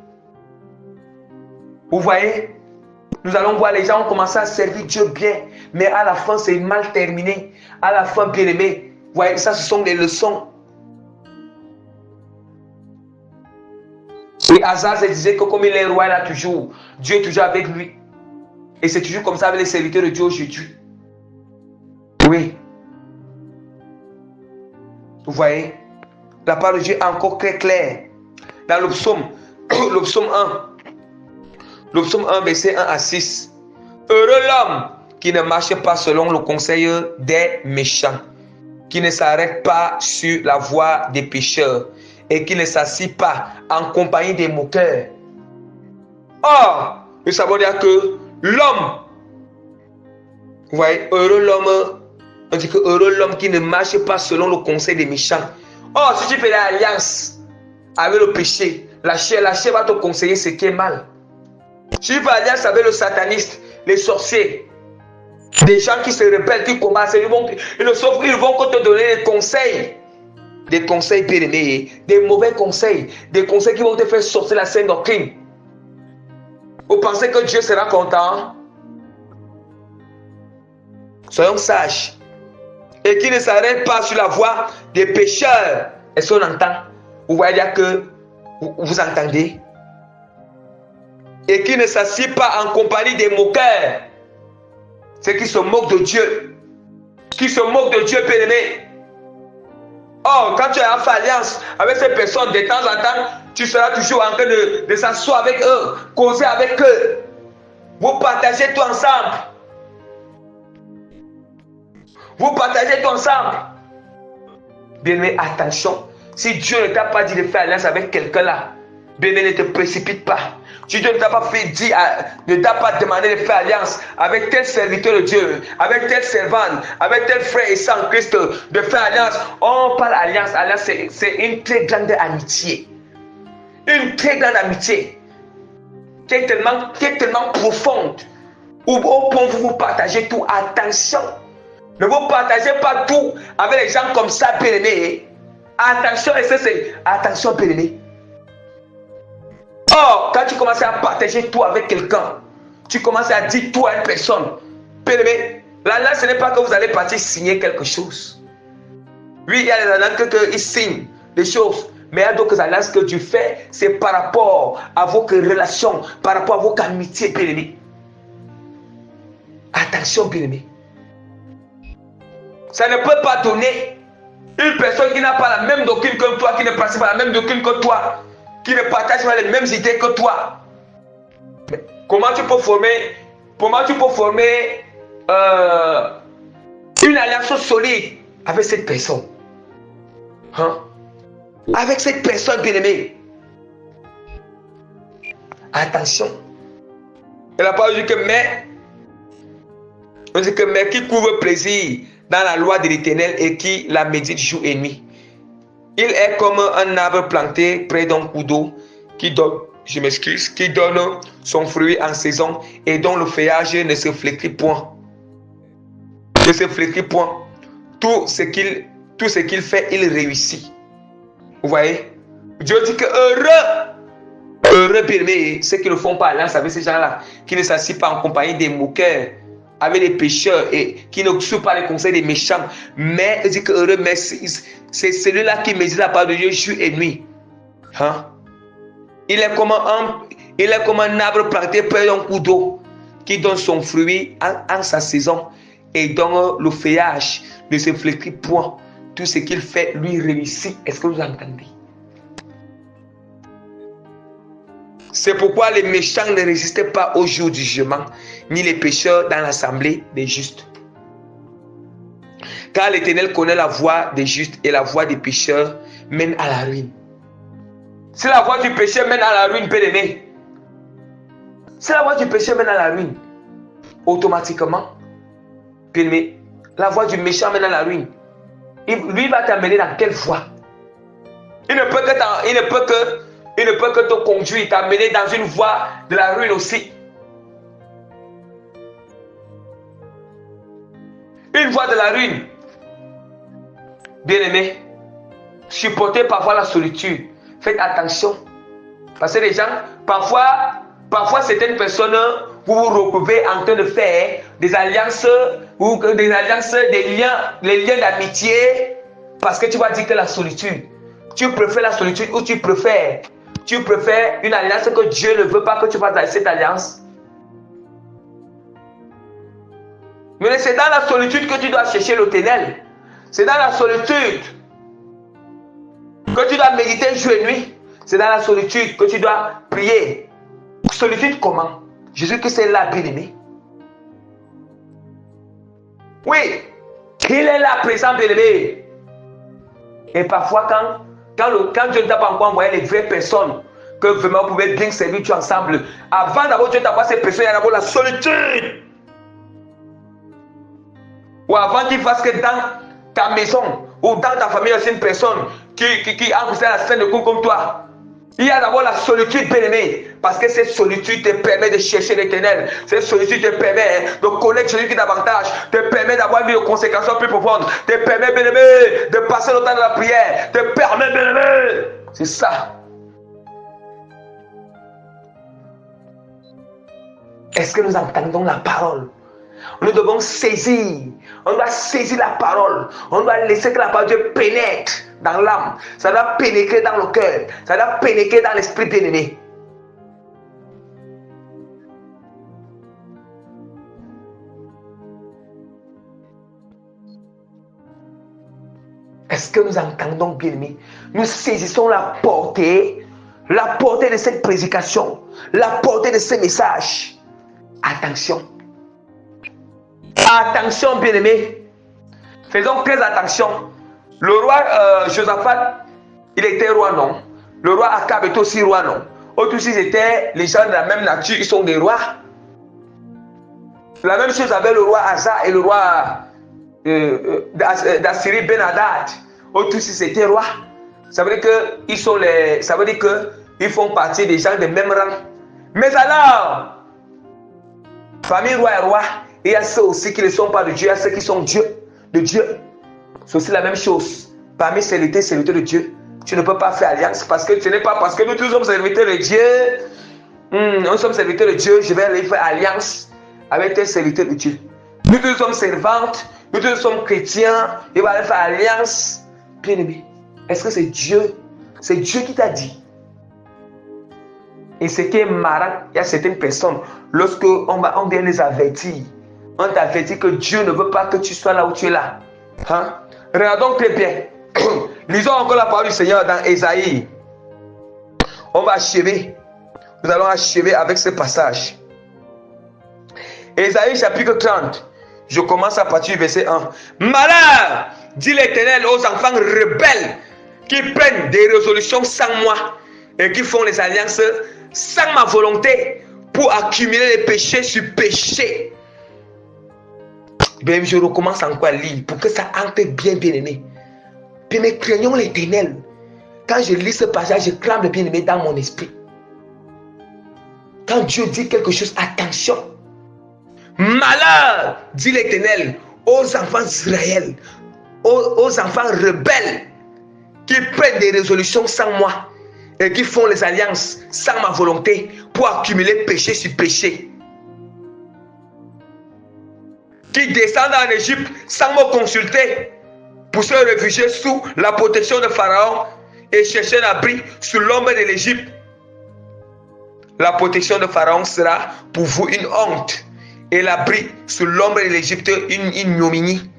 Vous voyez, nous allons voir les gens ont commencé à servir Dieu bien, mais à la fin, c'est mal terminé. À la fin, bien-aimé, vous voyez, ça, ce sont des leçons. Et Asa se disait que comme il est roi là toujours, Dieu est toujours avec lui. Et c'est toujours comme ça avec les serviteurs de Dieu aujourd'hui. Oui. Vous voyez, la parole de Dieu est encore très claire. Dans le psaume 1, verset 1 à 6. Heureux l'homme qui ne marche pas selon le conseil des méchants, qui ne s'arrête pas sur la voie des pécheurs et qui ne s'assied pas en compagnie des moqueurs. Or, nous savons dire que l'homme, vous voyez, heureux l'homme, on dit que heureux l'homme qui ne marche pas selon le conseil des méchants. Or, si tu fais l'alliance avec le péché, la chair va te conseiller ce qui est mal. Si tu fais l'alliance avec le sataniste, les sorciers, des gens qui se rebellent, qui combattent, ils vont te donner des conseils bien-aimés, des mauvais conseils, des conseils qui vont te faire sortir la sainte doctrine. Vous pensez que Dieu sera content? Soyons sages. Et qui ne s'arrête pas sur la voie des pécheurs. Est-ce qu'on entend? Vous voyez dire que vous entendez? et qui ne s'assied pas en compagnie des moqueurs. Ceux qui se moquent de Dieu. Qui se moquent de Dieu, bien-aimé. Oh, quand tu as fait alliance avec ces personnes, de temps en temps, tu seras toujours en train de s'asseoir avec eux, causer avec eux. Vous partagez tout ensemble. Vous partagez tout ensemble. Bien-aimé, attention. Si Dieu ne t'a pas dit de faire alliance avec quelqu'un là, bien-aimé, ne te précipite pas. Si Dieu ne t'a pas fait dire, ne t'a pas demandé de faire alliance avec tel serviteur de Dieu, avec tel servant, avec tel frère et sœur en Christ, de faire alliance. On parle alliance. Alliance, c'est une très grande amitié. Une très grande amitié qui est tellement profonde. Au point où vous partagez tout. Attention. Ne vous partagez pas tout avec les gens comme ça, bien-aimé. Attention, et c'est attention, bien-aimé. Or, quand tu commences à partager tout avec quelqu'un, tu commences à dire tout à une personne, bien-aimé, là, ce n'est pas que vous allez partir signer quelque chose. Oui, il y a des alliances qu'ils signent des choses, mais il y a d'autres alliances que tu fais, c'est par rapport à vos relations, par rapport à vos amitiés, bien-aimé. Attention, bien-aimé. Ça ne peut pas donner une personne qui n'a pas la même doctrine que toi, qui ne pratique pas la même doctrine que toi, qui ne partage pas les mêmes idées que toi. Mais comment tu peux former une alliance solide avec cette personne? Hein? Avec cette personne, bien-aimée. Attention. Et la parole dit que mais qui trouve plaisir dans la loi de l'Éternel et qui la médite jour et nuit. Il est comme un arbre planté près d'un cours d'eau qui donne son fruit en saison et dont le feuillage ne se flétrit point. Ne se flétrit point. Tout ce qu'il fait, il réussit. Vous voyez? Dieu dit que heureux bien-aimés, ceux qui ne font pas alliance avec ces gens-là, qui ne s'assient pas en compagnie des moqueurs, avec les pécheurs et qui ne suivent pas les conseils des méchants. Mais il dit que heureux, mais c'est celui-là qui médite la parole de Dieu jour et nuit. Hein? Il est comme un arbre planté près d'un cours d'eau qui donne son fruit en sa saison et dont le feuillage ne se flétrit point. Tout ce qu'il fait, lui réussit. Est-ce que vous entendez? C'est pourquoi les méchants ne résistent pas au jour du jugement, ni les pécheurs dans l'assemblée des justes. Car l'Éternel connaît la voie des justes et la voie des pécheurs mène à la ruine. Si la voie du péché mène à la ruine, bien-aimé, si la voie du péché mène à la ruine, automatiquement, bien-aimé, la voie du méchant mène à la ruine. Lui va t'amener dans quelle voie? Il ne peut que te conduire, t'amener dans une voie de la ruine aussi. Une voie de la ruine. Bien-aimé, supportez parfois la solitude. Faites attention. Parce que les gens, parfois certaines personnes, vous vous retrouvez en train de faire des alliances, les liens d'amitié, parce que tu vas dire que la solitude. Tu préfères la solitude ou tu préfères une alliance que Dieu ne veut pas que tu fasses dans cette alliance. Mais c'est dans la solitude que tu dois chercher l'Éternel. C'est dans la solitude que tu dois méditer jour et nuit. C'est dans la solitude que tu dois prier. Solitude comment? Jésus-Christ est là, bien-aimé. Oui, il est là, présent, bien-aimé. Et parfois, quand Dieu ne t'a pas encore envoyé les vraies personnes, que vraiment vous pouvez bien servir tout ensemble, avant d'avoir Dieu t'envoie ces personnes, il y a d'abord la solitude. Ou avant qu'il fasse que dans ta maison ou dans ta famille, il y a une personne qui a poussé la scène de coups comme toi. Il y a d'abord la solitude, bien-aimé, parce que cette solitude te permet de chercher l'Éternel. Cette solitude te permet de connaître celui qui davantage, te permet d'avoir une conséquence plus profonde, te permet, bien-aimé, de passer le temps de la prière, te permet, bien-aimé. C'est ça. Est-ce que nous entendons la parole? Nous devons saisir. On doit saisir la parole. On doit laisser que la parole de Dieu pénètre dans l'âme. Ça doit pénétrer dans le cœur. Ça doit pénétrer dans l'esprit bien-aimé. Est-ce que nous entendons, bien-aimés? Nous saisissons la portée de cette prédication, la portée de ce message. Attention. Attention, bien-aimés. Faisons très attention. Le roi Josaphat, il était roi, non? Le roi Akab est aussi roi, non? Autres aussi, étaient les gens de la même nature, ils sont des rois. La même chose avec le roi Asa et le roi d'Assyrie Ben Hadad. Autres aussi, c'était rois. Ça veut dire qu'ils sont les. Ça veut dire qu'ils font partie des gens de même rang. Mais alors, famille roi et roi, il y a ceux aussi qui ne sont pas de Dieu, il y a ceux qui sont de Dieu. C'est aussi la même chose. Parmi serviteurs de Dieu, tu ne peux pas faire alliance parce que ce n'est pas parce que nous tous sommes serviteurs de Dieu. Nous sommes serviteurs de Dieu, je vais aller faire alliance avec tes serviteurs de Dieu. Nous tous sommes servantes, nous tous sommes chrétiens, je vais aller faire alliance. Bien-aimé, est-ce que c'est Dieu? C'est Dieu qui t'a dit. Et ce qui est marrant, il y a certaines personnes, lorsque on vient les avertir, on t'avertit que Dieu ne veut pas que tu sois là où tu es là. Hein? Regardons très bien. Lisons encore la parole du Seigneur dans Ésaïe. On va achever. Nous allons achever avec ce passage. Ésaïe chapitre 30. Je commence à partir du verset 1. Malheur, dit l'Éternel aux enfants rebelles qui prennent des résolutions sans moi et qui font les alliances sans ma volonté pour accumuler les péchés sur péché. Bien, je recommence encore à lire pour que ça entre bien, bien aimé. Bien aimé, craignons l'Éternel. Quand je lis ce passage, je clame le bien aimé dans mon esprit. Quand Dieu dit quelque chose, attention. Malheur, dit l'Éternel, aux enfants d'Israël, aux enfants rebelles qui prennent des résolutions sans moi et qui font les alliances sans ma volonté pour accumuler péché sur péché. Qui descendent en Égypte sans me consulter pour se réfugier sous la protection de Pharaon et chercher un abri sous l'ombre de l'Égypte. La protection de Pharaon sera pour vous une honte et l'abri sous l'ombre de l'Égypte une ignominie.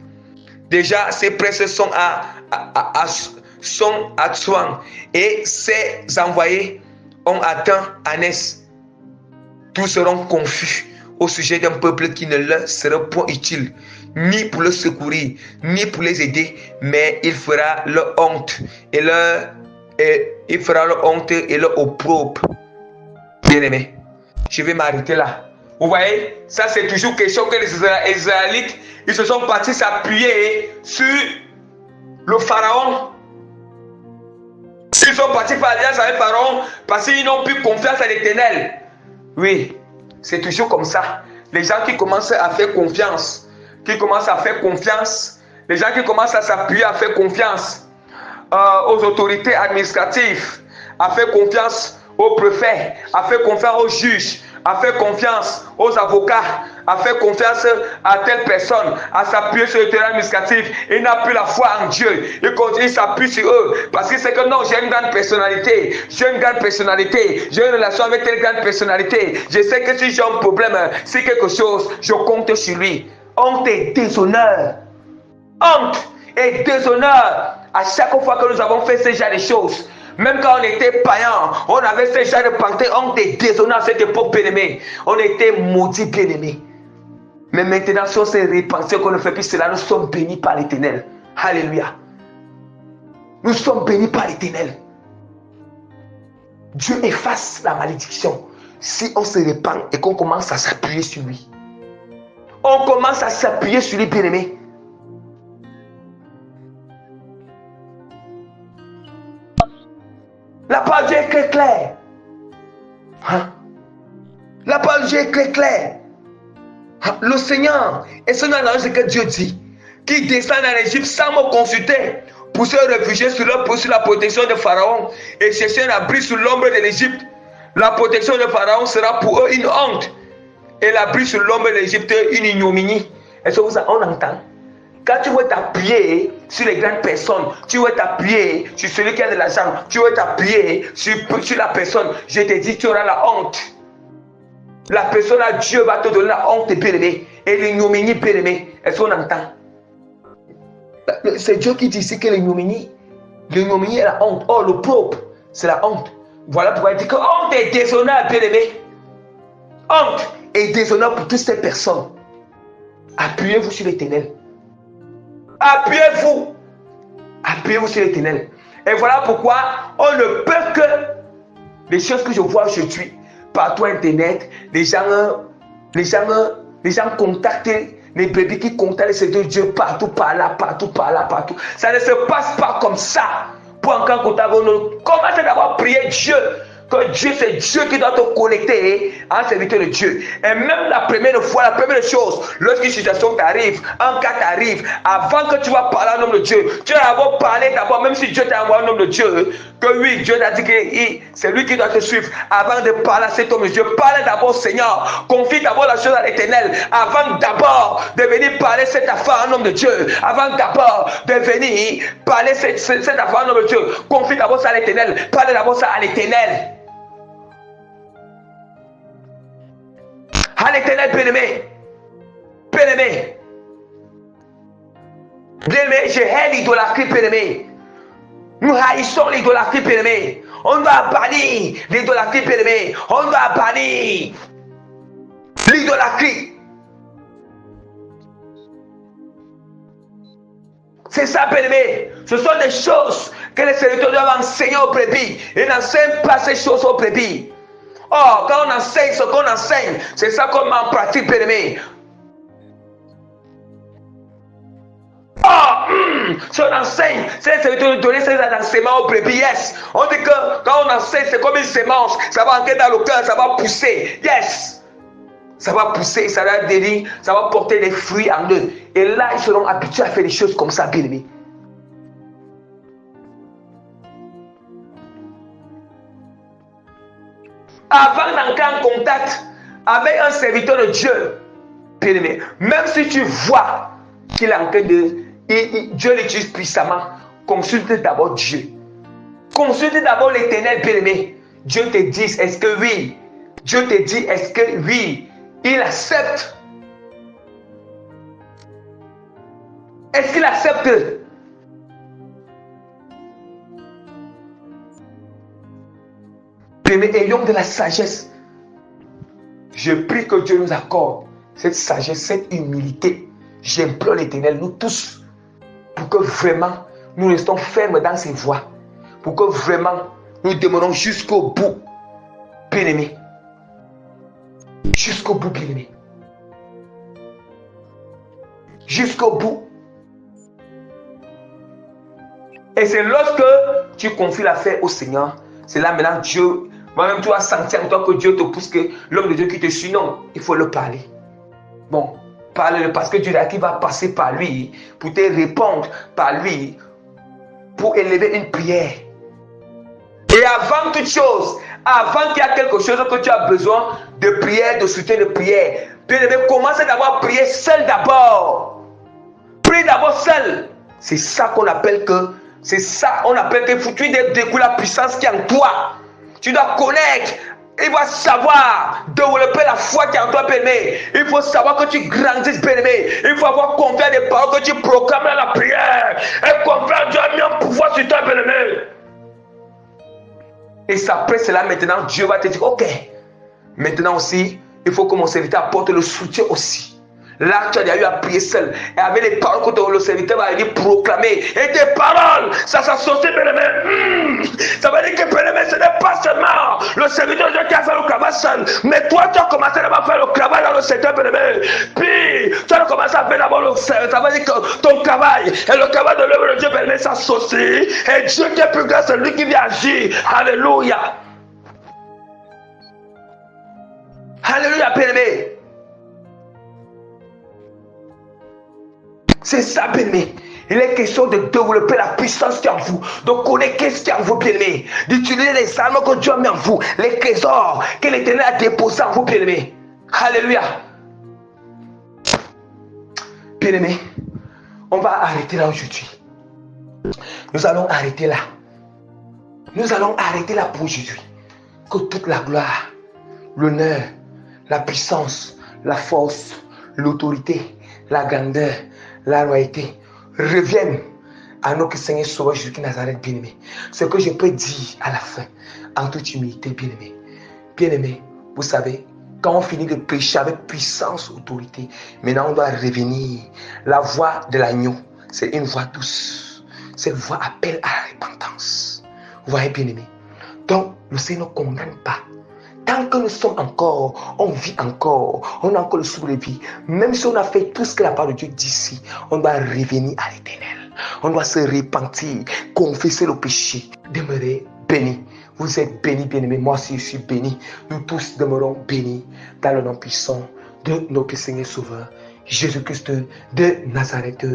Déjà, ces princes sont à Tsouan et ses envoyés ont atteint Anès. Tous seront confus au sujet d'un peuple qui ne leur sera point utile, ni pour le secourir, ni pour les aider, mais il fera leur honte et leur opprobre. Bien-aimé, je vais m'arrêter là. Vous voyez, ça c'est toujours question que les Israélites, ils se sont partis s'appuyer sur le Pharaon. Ils sont partis faire alliance avec Pharaon parce qu'ils n'ont plus confiance à l'Éternel. Oui, c'est toujours comme ça. Les gens qui commencent à faire confiance, les gens qui commencent à s'appuyer, à faire confiance aux autorités administratives, à faire confiance aux préfets, à faire confiance aux juges, à faire confiance aux avocats, à faire confiance à telle personne, à s'appuyer sur le terrain administratif. Il n'a plus la foi en Dieu. Il s'appuie sur eux parce qu'il sait que non, j'ai une grande personnalité, j'ai une relation avec telle grande personnalité. Je sais que si j'ai un problème, si quelque chose, je compte sur lui. Honte et déshonneur. Honte et déshonneur. À chaque fois que nous avons fait ce genre de choses, même quand on était païen, on avait ce genre de pensée, honte et déshonneur à cette époque, bien-aimé. On était maudits, bien-aimés. Mais maintenant, si on s'est repensé qu'on ne fait plus cela, nous sommes bénis par l'Éternel. Alléluia. Nous sommes bénis par l'Éternel. Dieu efface la malédiction si on se repent et qu'on commence à s'appuyer sur lui. On commence à s'appuyer sur lui, bien-aimé. La parole de Dieu est très claire. Hein? La parole de Dieu est très claire. Hein? Le Seigneur est son ange que Dieu dit, qui descend en Égypte sans me consulter pour se réfugier sous la protection de Pharaon et chercher un abri sous l'ombre de l'Égypte. La protection de Pharaon sera pour eux une honte et l'abri sous l'ombre de l'Égypte une ignominie. Est-ce que on entend? Quand tu veux t'appuyer sur les grandes personnes, tu veux t'appuyer sur celui qui a de l'argent, tu veux t'appuyer sur la personne, je te dis, tu auras la honte. La personne à Dieu va te donner la honte, bien-aimé, et l'ignominie, bien-aimé. Est-ce qu'on entend? C'est Dieu qui dit ici que l'ignominie est la honte. Oh, le propre, c'est la honte. Voilà pourquoi il dit que honte est déshonneur, bien-aimé. Honte et déshonneur pour toutes ces personnes. Appuyez-vous sur l'Éternel. Appuyez-vous. Appuyez-vous sur l'Éternel. Et voilà pourquoi on ne peut que les choses que je vois aujourd'hui partout Internet, les gens contactent les bébés qui contactent les Seigneur Dieu partout, par là, partout. Ça ne se passe pas comme ça. Pour encore contacter, commencez d'abord à prier Dieu. Que Dieu, c'est Dieu qui doit te connecter à un serviteur de Dieu. Et même la première fois, la première chose, lorsqu'une situation t'arrive, un cas t'arrive, avant que tu vas parler à un homme de Dieu, tu vas d'abord parler d'abord, même si Dieu t'a envoyé un homme de Dieu, que oui, Dieu t'a dit que c'est lui qui doit te suivre. Avant de parler à cet homme de Dieu, parle d'abord, Seigneur, confie d'abord la chose à l'Éternel, avant d'abord de venir parler cette affaire à un homme de Dieu, avant d'abord de venir parler cette affaire à un homme de Dieu, confie d'abord ça à l'Éternel, parle d'abord ça à l'Éternel. À l'Éternel, bien-aimé. Bien-aimé. Bien-aimé, je hais l'idolâtrie, bien-aimé. Nous haïssons l'idolâtrie, bien-aimé. On doit bannir l'idolâtrie, bien-aimé. On doit bannir l'idolâtrie. C'est ça, bien-aimé. Ce sont des choses que les serviteurs doivent enseigner aux brebis. Ils n'enseignent pas ces choses aux brebis. Oh, quand on enseigne ce qu'on enseigne, c'est ça qu'on met en pratique, bien-aimé. Oh, si on enseigne, c'est de donner ces enseignements aux brebis, yes. On dit que quand on enseigne, c'est comme une semence, ça va entrer dans le cœur, ça va pousser, yes. Ça va pousser, ça va devenir, ça va porter des fruits en eux. Et là, ils seront habitués à faire des choses comme ça, bien-aimé. Avant d'entrer en contact avec un serviteur de Dieu, bien-aimé, même si tu vois qu'il est en train de... Dieu l'utilise puissamment, consulte d'abord Dieu. Consulte d'abord l'Éternel, bien-aimé. Dieu te dit, est-ce que oui? Dieu te dit, est-ce que oui? Il accepte. Est-ce qu'il accepte? Bien-aimé, ayons de la sagesse. Je prie que Dieu nous accorde cette sagesse, cette humilité. J'implore l'Éternel, nous tous, pour que vraiment nous restons fermes dans ses voies. Pour que vraiment nous demandons jusqu'au bout, bien-aimé. Jusqu'au bout, bien-aimé. Jusqu'au bout. Et c'est lorsque tu confies l'affaire au Seigneur, c'est là maintenant Dieu, moi-même tu vas sentir en toi que Dieu te pousse, que l'homme de Dieu qui te suit, non, il faut le parler. Bon, parle-le parce que Dieu là qui va passer par lui pour te répondre par lui, pour élever une prière. Et avant toute chose, avant qu'il y ait quelque chose que tu as besoin de prière, de soutien de prière, bien-aimé, commence d'abord à prier seul d'abord. Prie d'abord seul. C'est ça qu'on appelle que, c'est ça on appelle que tu découvres la puissance qui est en toi. Tu dois connaître. Il faut savoir développer la foi qui est en toi, bien-aimé. Il faut savoir que tu grandisses, bien-aimé. Il faut avoir confiance des paroles que tu proclames dans la prière. Et confiance, Dieu a mis un pouvoir sur toi, bien-aimé. Et après cela, maintenant, Dieu va te dire, ok, maintenant aussi, il faut que mon serviteur apporte le soutien aussi. Là, tu as eu à prier seul. Et avec les paroles que le serviteur va venir proclamer. Et tes paroles, ça s'associe, bien-aimé. Ça veut dire que, bien-aimé, ce n'est pas seulement le serviteur de Dieu qui a fait le travail seul. Mais toi, tu as commencé à faire le travail dans le secteur, bien-aimé. Puis, tu as commencé à faire d'abord le service. Ça veut dire que ton travail et le travail de l'œuvre de Dieu, bien-aimé, s'associent. Et Dieu qui est plus grand, c'est lui qui vient agir. Alléluia. Alléluia, bien-aimé. C'est ça, bien-aimé. Il est question de développer la puissance qui est en vous, de connaître qu'est-ce qui est en vous, bien-aimé, d'utiliser les armes que Dieu a mis en vous, les trésors que l'Éternel a déposés en vous, bien-aimé. Alléluia. Bien-aimé, on va arrêter là aujourd'hui. Nous allons arrêter là. Nous allons arrêter là pour aujourd'hui. Que toute la gloire, l'honneur, la puissance, la force, l'autorité, la grandeur, la royauté revienne à notre Seigneur Sauveur Jésus Nazareth, bien-aimé. Ce que je peux dire à la fin, en toute humilité, bien-aimé. Bien-aimé, vous savez, quand on finit de prêcher avec puissance, autorité, maintenant on doit revenir. La voix de l'agneau, c'est une voix douce. Cette voix appelle à la repentance. Vous voyez, bien-aimé. Donc, le Seigneur ne condamne pas. Tant que nous sommes encore, on vit encore, on a encore le souffle de vie. Même si on a fait tout ce que la parole de Dieu dit ici, on doit revenir à l'Éternel. On doit se repentir, confesser le péché, demeurer béni. Vous êtes bénis, bien-aimés. Moi aussi, je suis béni. Nous tous demeurons bénis dans le nom puissant de notre Seigneur Sauveur, Jésus-Christ de Nazareth.